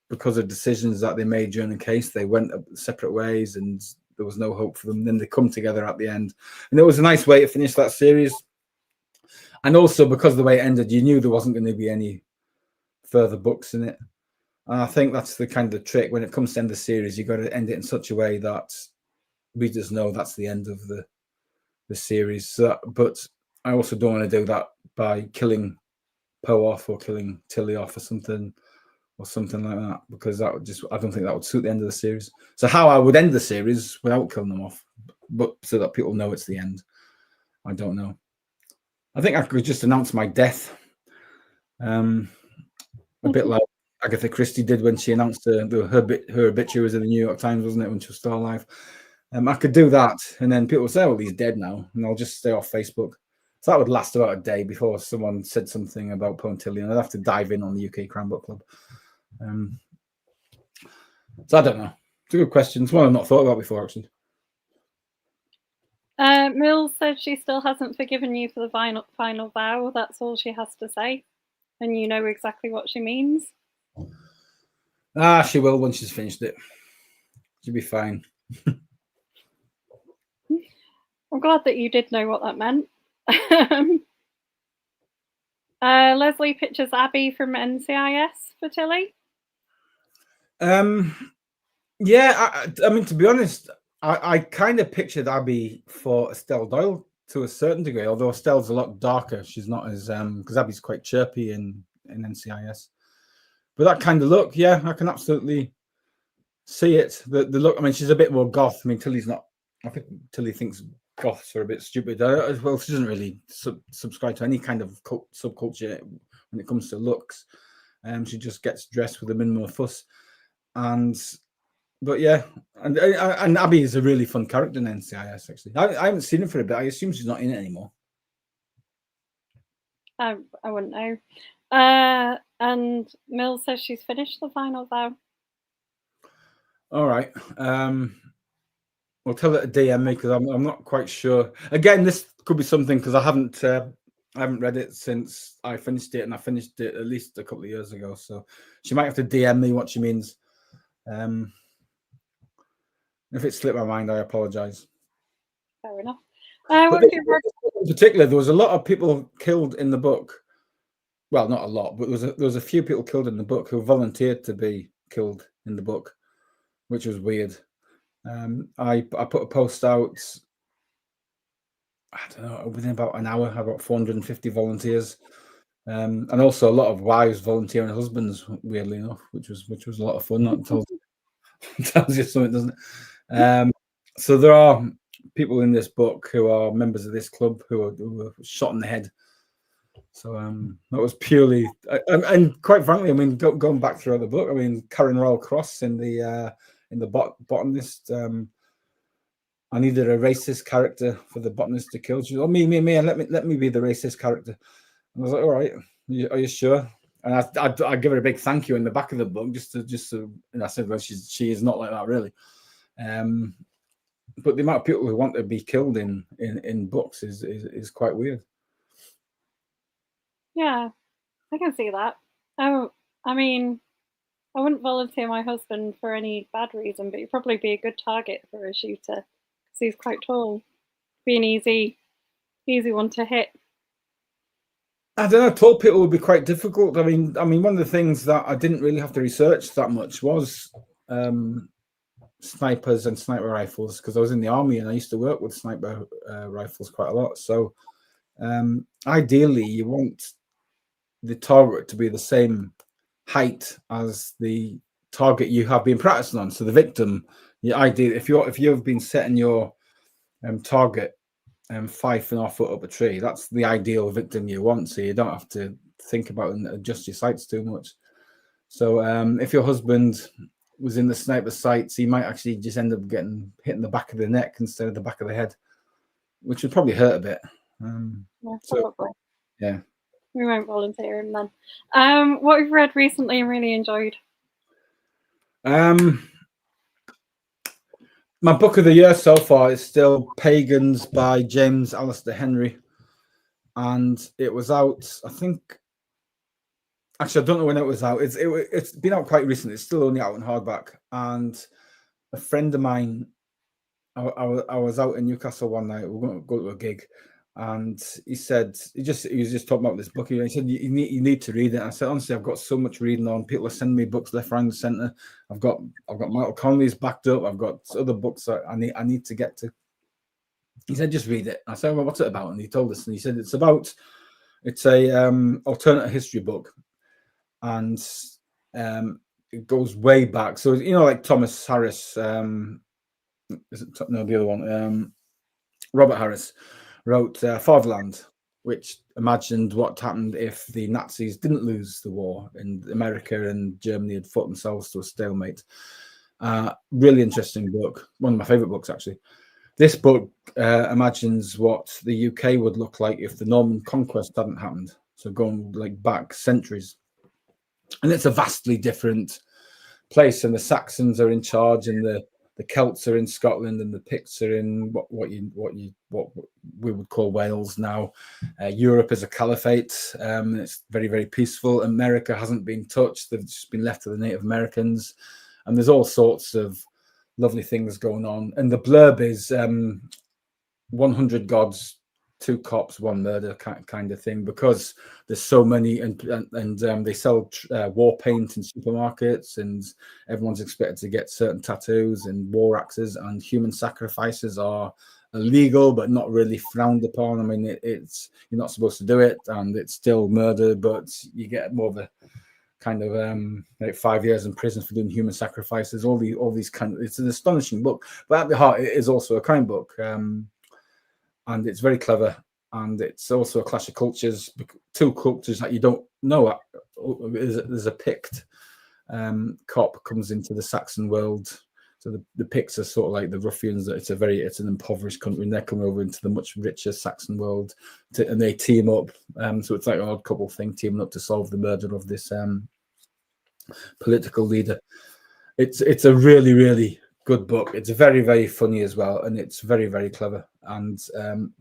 because of decisions that they made during the case, they went separate ways, and there was no hope for them. Then they come together at the end, and it was a nice way to finish that series. And also, because of the way it ended, you knew there wasn't going to be any further books in it. And I think that's the kind of the trick when it comes to end the series. You've got to end it in such a way that readers know that's the end of the series. So, but I also don't want to do that by killing Poe off or killing Tilly off or something like that, because I don't think that would suit the end of the series. So how I would end the series without killing them off, but so that people know it's the end, I don't know. I think I could just announce my death. A bit like Agatha Christie did when she announced her obituary was in the New York Times, wasn't it, when she was still alive? I could do that, and then people would say, "Oh, he's dead now," and I'll just stay off Facebook. So that would last about a day before someone said something about Pontillion, and I'd have to dive in on the UK Crime Book Club. So I don't know. It's a good question. It's one I've not thought about before, actually. Mills said she still hasn't forgiven you for the final vow. That's all she has to say. And you know exactly what she means. She will when she's finished it. She'll be fine. I'm glad that you did know what that meant. Leslie pictures Abby from NCIS for Tilly. Yeah, I mean, to be honest, I kind of pictured Abby for Estelle Doyle to a certain degree, although Estelle's a lot darker. She's not as because Abby's quite chirpy in NCIS. But that kind of look, yeah, I can absolutely see it. The look, I mean, she's a bit more goth. I mean, Tilly's not. I think Tilly thinks goths are a bit stupid. As well, she doesn't really subscribe to any kind of subculture when it comes to looks. She just gets dressed with a minimum of fuss. But yeah, and Abby is a really fun character in NCIS. Actually, I haven't seen her for a bit. I assume she's not in it anymore. I wouldn't know. And Mills says she's finished the final vow. All right. We'll tell her to DM me because I'm not quite sure. Again, this could be something because I haven't read it since I finished it, and I finished it at least a couple of years ago. So she might have to DM me what she means. If it slipped my mind, I apologize. Fair enough. In particular, there was a lot of people killed in the book. Well, not a lot, but there was a few people killed in the book who volunteered to be killed in the book, which was weird. I put a post out, I don't know, within about an hour. I got 450 volunteers, and also a lot of wives volunteering husbands. Weirdly enough, which was a lot of fun. That tells you something, doesn't it? So there are people in this book who are members of this club who were shot in the head. So that was purely, and quite frankly, I mean, going back through the book, I mean, Karen Royal Cross in the botanist. I needed a racist character for the botanist to kill. She was, me, and let me be the racist character. And I was like, all right, are you sure? And I give her a big thank you in the back of the book, just to and I said, well, she is not like that really. But the amount of people who want to be killed in books is quite weird. Yeah, I can see that. Oh, I mean, I wouldn't volunteer my husband for any bad reason, but he'd probably be a good target for a shooter because he's quite tall. Be an easy one to hit. I don't know. Tall people would be quite difficult. I mean, one of the things that I didn't really have to research that much was snipers and sniper rifles, because I was in the army and I used to work with sniper rifles quite a lot. So ideally, you want the target to be the same height as the target you have been practicing on. So the victim, ideally, if you've been setting your target 5.5 foot up a tree, that's the ideal victim you want. So you don't have to think about and adjust your sights too much. So if your husband was in the sniper sights, he might actually just end up getting hit in the back of the neck instead of the back of the head, which would probably hurt a bit. Yeah. We won't volunteer him then. What have you read recently and really enjoyed? My book of the year so far is still Pagans by James Alistair Henry. And it was out, I think, actually, I don't know when it was out. It's been out quite recently. It's still only out in hardback. And a friend of mine, I was out in Newcastle one night. We were going to go to a gig. And he was just talking about this book. He said, you need to read it. I said, honestly, I've got so much reading on. People are sending me books left, right, and centre. I've got Michael Connolly's backed up. I've got other books that I need to get to. He said, just read it. I said, well, what's it about? And he told us, and he said, it's a alternate history book, and it goes way back. So like Thomas Harris, the other one, Robert Harris wrote Fatherland, which imagined what happened if the Nazis didn't lose the war and America and Germany had fought themselves to a stalemate. Really interesting book. One of my favorite books, actually. This book imagines what the UK would look like if the Norman conquest hadn't happened. So going like back centuries. And it's a vastly different place. And the Saxons are in charge, and the Celts are in Scotland, and the Picts are in what we would call Wales now. Europe is a caliphate. It's very, very peaceful. America hasn't been touched. They've just been left to the Native Americans. And there's all sorts of lovely things going on. And the blurb is 100 gods, 2 cops, 1 murder kind of thing, because there's so many, and they sell war paint in supermarkets, and everyone's expected to get certain tattoos and war axes, and human sacrifices are illegal but not really frowned upon. I mean, it's you're not supposed to do it, and it's still murder, but you get more of a kind of like 5 years in prison for doing human sacrifices. All these kind of, it's an astonishing book, but at the heart it is also a crime book. And it's very clever, and it's also a clash of cultures, 2 cultures that you don't know. There's a Pict cop comes into the Saxon world, so the Picts are sort of like the ruffians. It's an impoverished country, and they're coming over into the much richer Saxon world, and they team up. So it's like an odd couple thing, teaming up to solve the murder of this political leader. It's a really, really good book. It's very, very funny as well, and it's very, very clever. And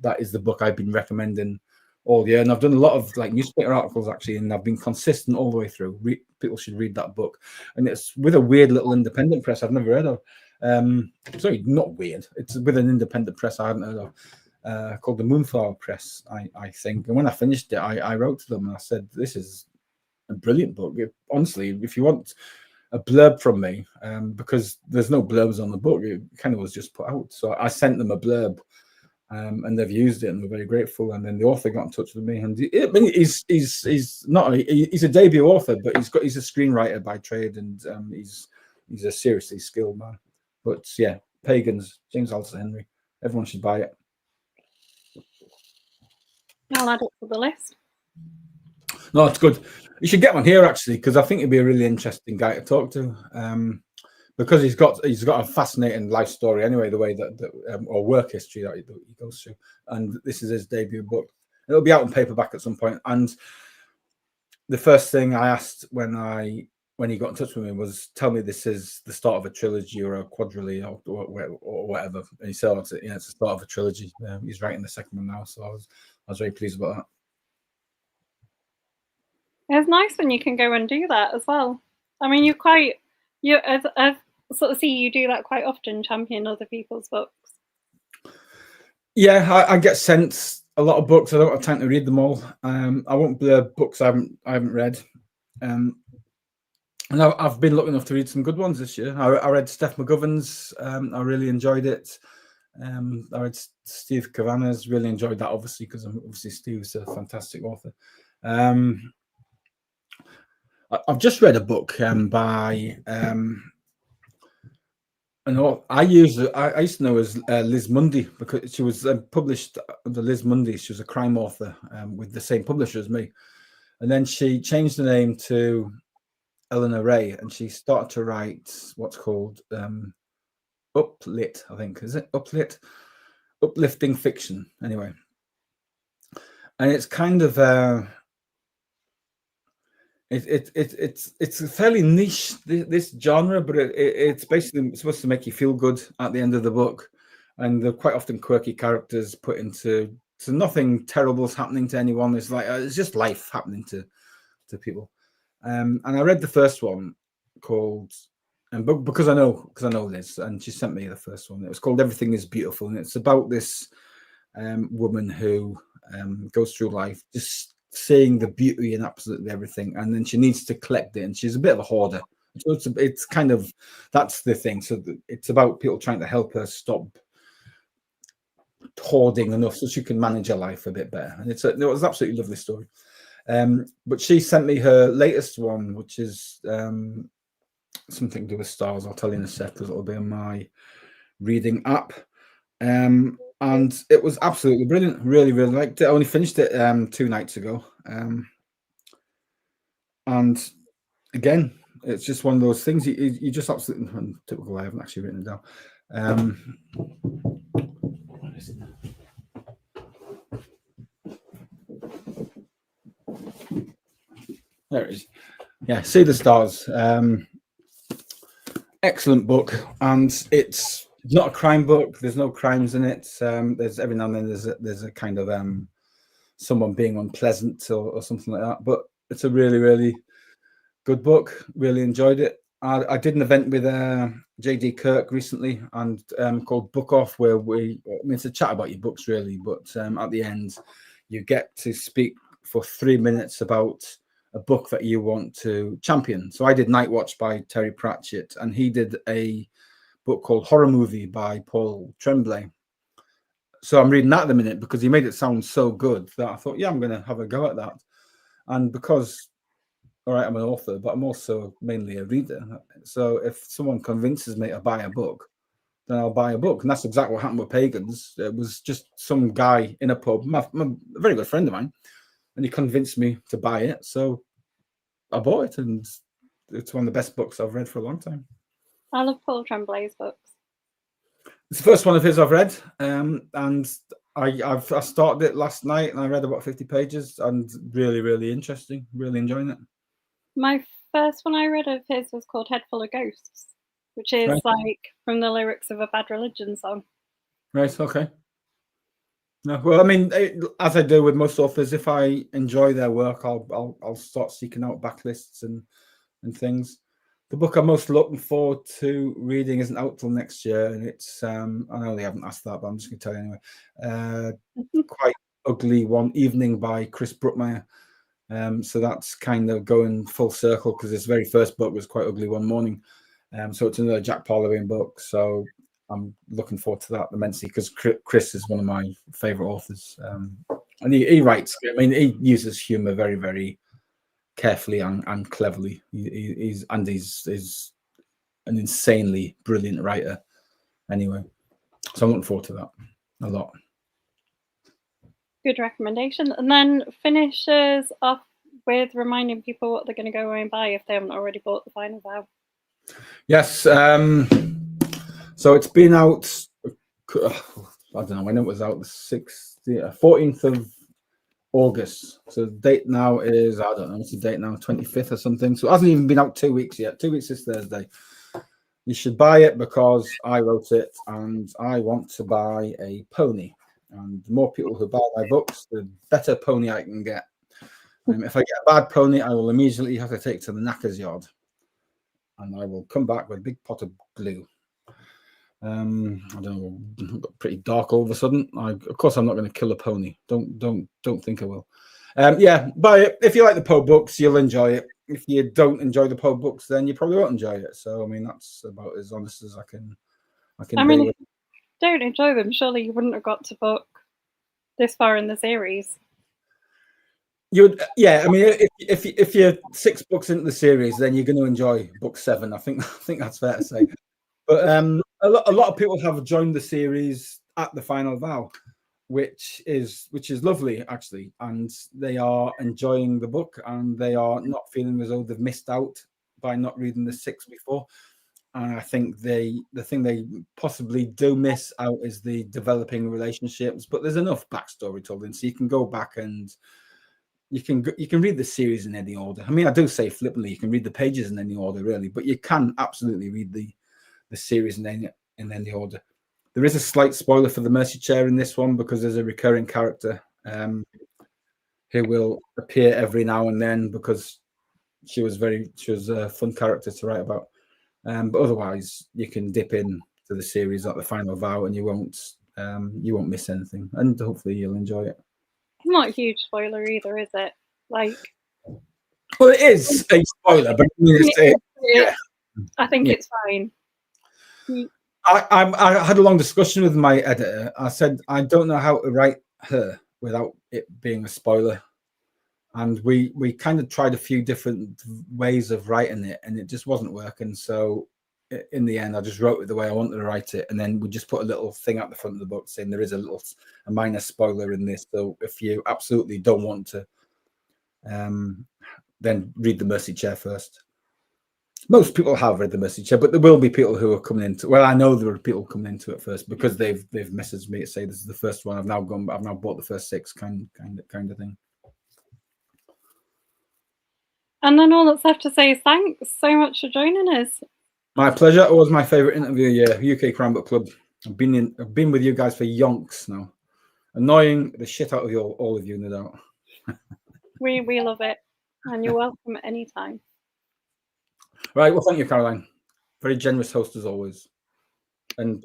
that is the book I've been recommending all year. And I've done a lot of like newspaper articles actually, and I've been consistent all the way through. People should read that book. And it's with a weird little independent press I've never heard of. Sorry, not weird. It's with an independent press I hadn't heard of, called the Moonflower Press, I think. And when I finished it, I wrote to them and I said, "This is a brilliant book. Honestly, if you want a blurb from me," because there's no blurbs on the book, it kind of was just put out. So I sent them a blurb, and they've used it, and we're very grateful. And then the author got in touch with me, and he's not he's a debut author, but he's a screenwriter by trade, and he's a seriously skilled man. But yeah, Pagans, James Alison Henry, everyone should buy it. I'll add it to the list. No, it's good. You should get one here actually, because I think he'd be a really interesting guy to talk to. Because he's got a fascinating life story anyway, the way that or work history that he goes through, and this is his debut book. It'll be out in paperback at some point. And the first thing I asked when he got in touch with me was, "Tell me this is the start of a trilogy or a quadrilogy or whatever." And he said, "It's the start of a trilogy." He's writing the second one now, so I was very pleased about that. It's nice when you can go and do that as well. I mean, I sort of see you do that quite often, champion other people's books. Yeah, I get sent a lot of books. I don't have time to read them all. I won't blur books I haven't read. And I've been lucky enough to read some good ones this year. I read Steph McGovern's. I really enjoyed it. I read Steve Cavanaugh's. Really enjoyed that, obviously, because obviously Steve's a fantastic author. I've just read a book by I used to know as Liz Mundy, because she was published under Liz Mundy. She was a crime author with the same publisher as me, and then she changed the name to Eleanor Ray, and she started to write what's called Uplit, I think. Is it Uplit? Uplifting fiction, anyway. And it's kind of it's a fairly niche, this genre, but it's basically supposed to make you feel good at the end of the book, and they're quite often quirky characters put into, so nothing terrible is happening to anyone. It's like it's just life happening to people. And I read the first one called, and because I know Liz, and she sent me the first one. It was called Everything is Beautiful, and it's about this woman who goes through life just seeing the beauty in absolutely everything, and then she needs to collect it, and she's a bit of a hoarder. So it's kind of, that's the thing. So it's about people trying to help her stop hoarding enough so she can manage her life a bit better. And it was an absolutely lovely story. But she sent me her latest one, which is something to do with stars. I'll tell you in a sec, because it'll be on my reading app. and it was absolutely brilliant. Really, really liked it. I only finished it 2 nights ago, and again, it's just one of those things you just absolutely typical. I haven't actually written it down. What is it? There it is. Yeah, See the Stars. Excellent book, and it's not a crime book. There's no crimes in it. There's every now and then there's a kind of someone being unpleasant or something like that. But it's a really, really good book. Really enjoyed it. I did an event with JD Kirk recently and called Book Off, where it's a chat about your books really, but at the end you get to speak for 3 minutes about a book that you want to champion. So I did Night Watch by Terry Pratchett, and he did a book called Horror Movie by Paul Tremblay. So I'm reading that at the minute because he made it sound so good that I thought, yeah, I'm going to have a go at that. And because, all right, I'm an author, but I'm also mainly a reader. So if someone convinces me to buy a book, then I'll buy a book. And that's exactly what happened with Pagans. It was just some guy in a pub, a very good friend of mine, and he convinced me to buy it. So I bought it, and it's one of the best books I've read for a long time. I love Paul Tremblay's books. It's the first one of his I've read, and I started it last night, and I read about 50 pages, and really, really interesting. Really enjoying it. My first one I read of his was called Head Full of Ghosts, which is Right. like from the lyrics of a Bad Religion song. Right. Okay. No, well, I mean, as I do with most authors, if I enjoy their work, I'll start seeking out backlists and things. The book I'm most looking forward to reading isn't out till next year, and it's I know they haven't asked that, but I'm just going to tell you anyway. Quite Ugly One Evening by Chris Brookmeyer. So that's kind of going full circle because his very first book was Quite Ugly One Morning. So it's another Jack Parlovian book. So I'm looking forward to that immensely because Chris is one of my favorite authors. And he writes, I mean, he uses humor very, very carefully and cleverly. He's an insanely brilliant writer anyway. So I'm looking forward to that a lot. Good recommendation. And then finishes off with reminding people what they're going to go away and buy if they haven't already bought the Final Vow. Yes. So it's been out, I don't know when it was out, the 14th of August. So the date now is, I don't know, what's the date now, 25th or something. So it hasn't even been out 2 weeks yet. 2 weeks this Thursday. You should buy it because I wrote it and I want to buy a pony. And the more people who buy my books, the better pony I can get. If I get a bad pony, I will immediately have to take to the knacker's yard. And I will come back with a big pot of glue. I don't know, it got pretty dark all of a sudden. Of course, I'm not going to kill a pony. Don't think I will. Yeah, buy it. If you like the Poe books, you'll enjoy it. If you don't enjoy the Poe books, then you probably won't enjoy it. So, I mean, that's about as honest as I can. I mean, if you don't enjoy them, surely you wouldn't have got to book this far in the series. Yeah. I mean, if you're 6 books into the series, then you're going to enjoy book 7. I think that's fair to say. But a lot of people have joined the series at the Final Vow, which is lovely actually, and they are enjoying the book and they are not feeling as though they've missed out by not reading the 6 before. And I think the thing they possibly do miss out is the developing relationships, but there's enough backstory told in, so you can go back and you can read the series in any order. I mean, I do say flippantly, you can read the pages in any order, really, but you can absolutely read the series in any order. There is a slight spoiler for the Mercy Chair in this one because there's a recurring character who will appear every now and then because she was a fun character to write about. But otherwise, you can dip in to the series at the Final Vow and you won't miss anything, and hopefully you'll enjoy it. It's not a huge spoiler either, is it? Like, well, it is a spoiler, but I think it's fine. I had a long discussion with my editor. I said I don't know how to write her without it being a spoiler, and we kind of tried a few different ways of writing it, and it just wasn't working. So in the end, I just wrote it the way I wanted to write it, and then we just put a little thing at the front of the book saying there is a minor spoiler in this. So if you absolutely don't want to, then read the Mercy Chair first. Most people have read the Mercy Chair, but there will be people who are coming into. Well, I know there are people coming into it first because they've messaged me to say this is the first one. I've now bought the first 6 kind of thing. And then all that's left to say is thanks so much for joining us. My pleasure. It was my favourite interview. Yeah, UK Crime Book Club. I've been with you guys for yonks now. Annoying the shit out of all of you, no doubt. We love it, and you're welcome anytime. Right. Well, thank you, Caroline. Very generous host as always. And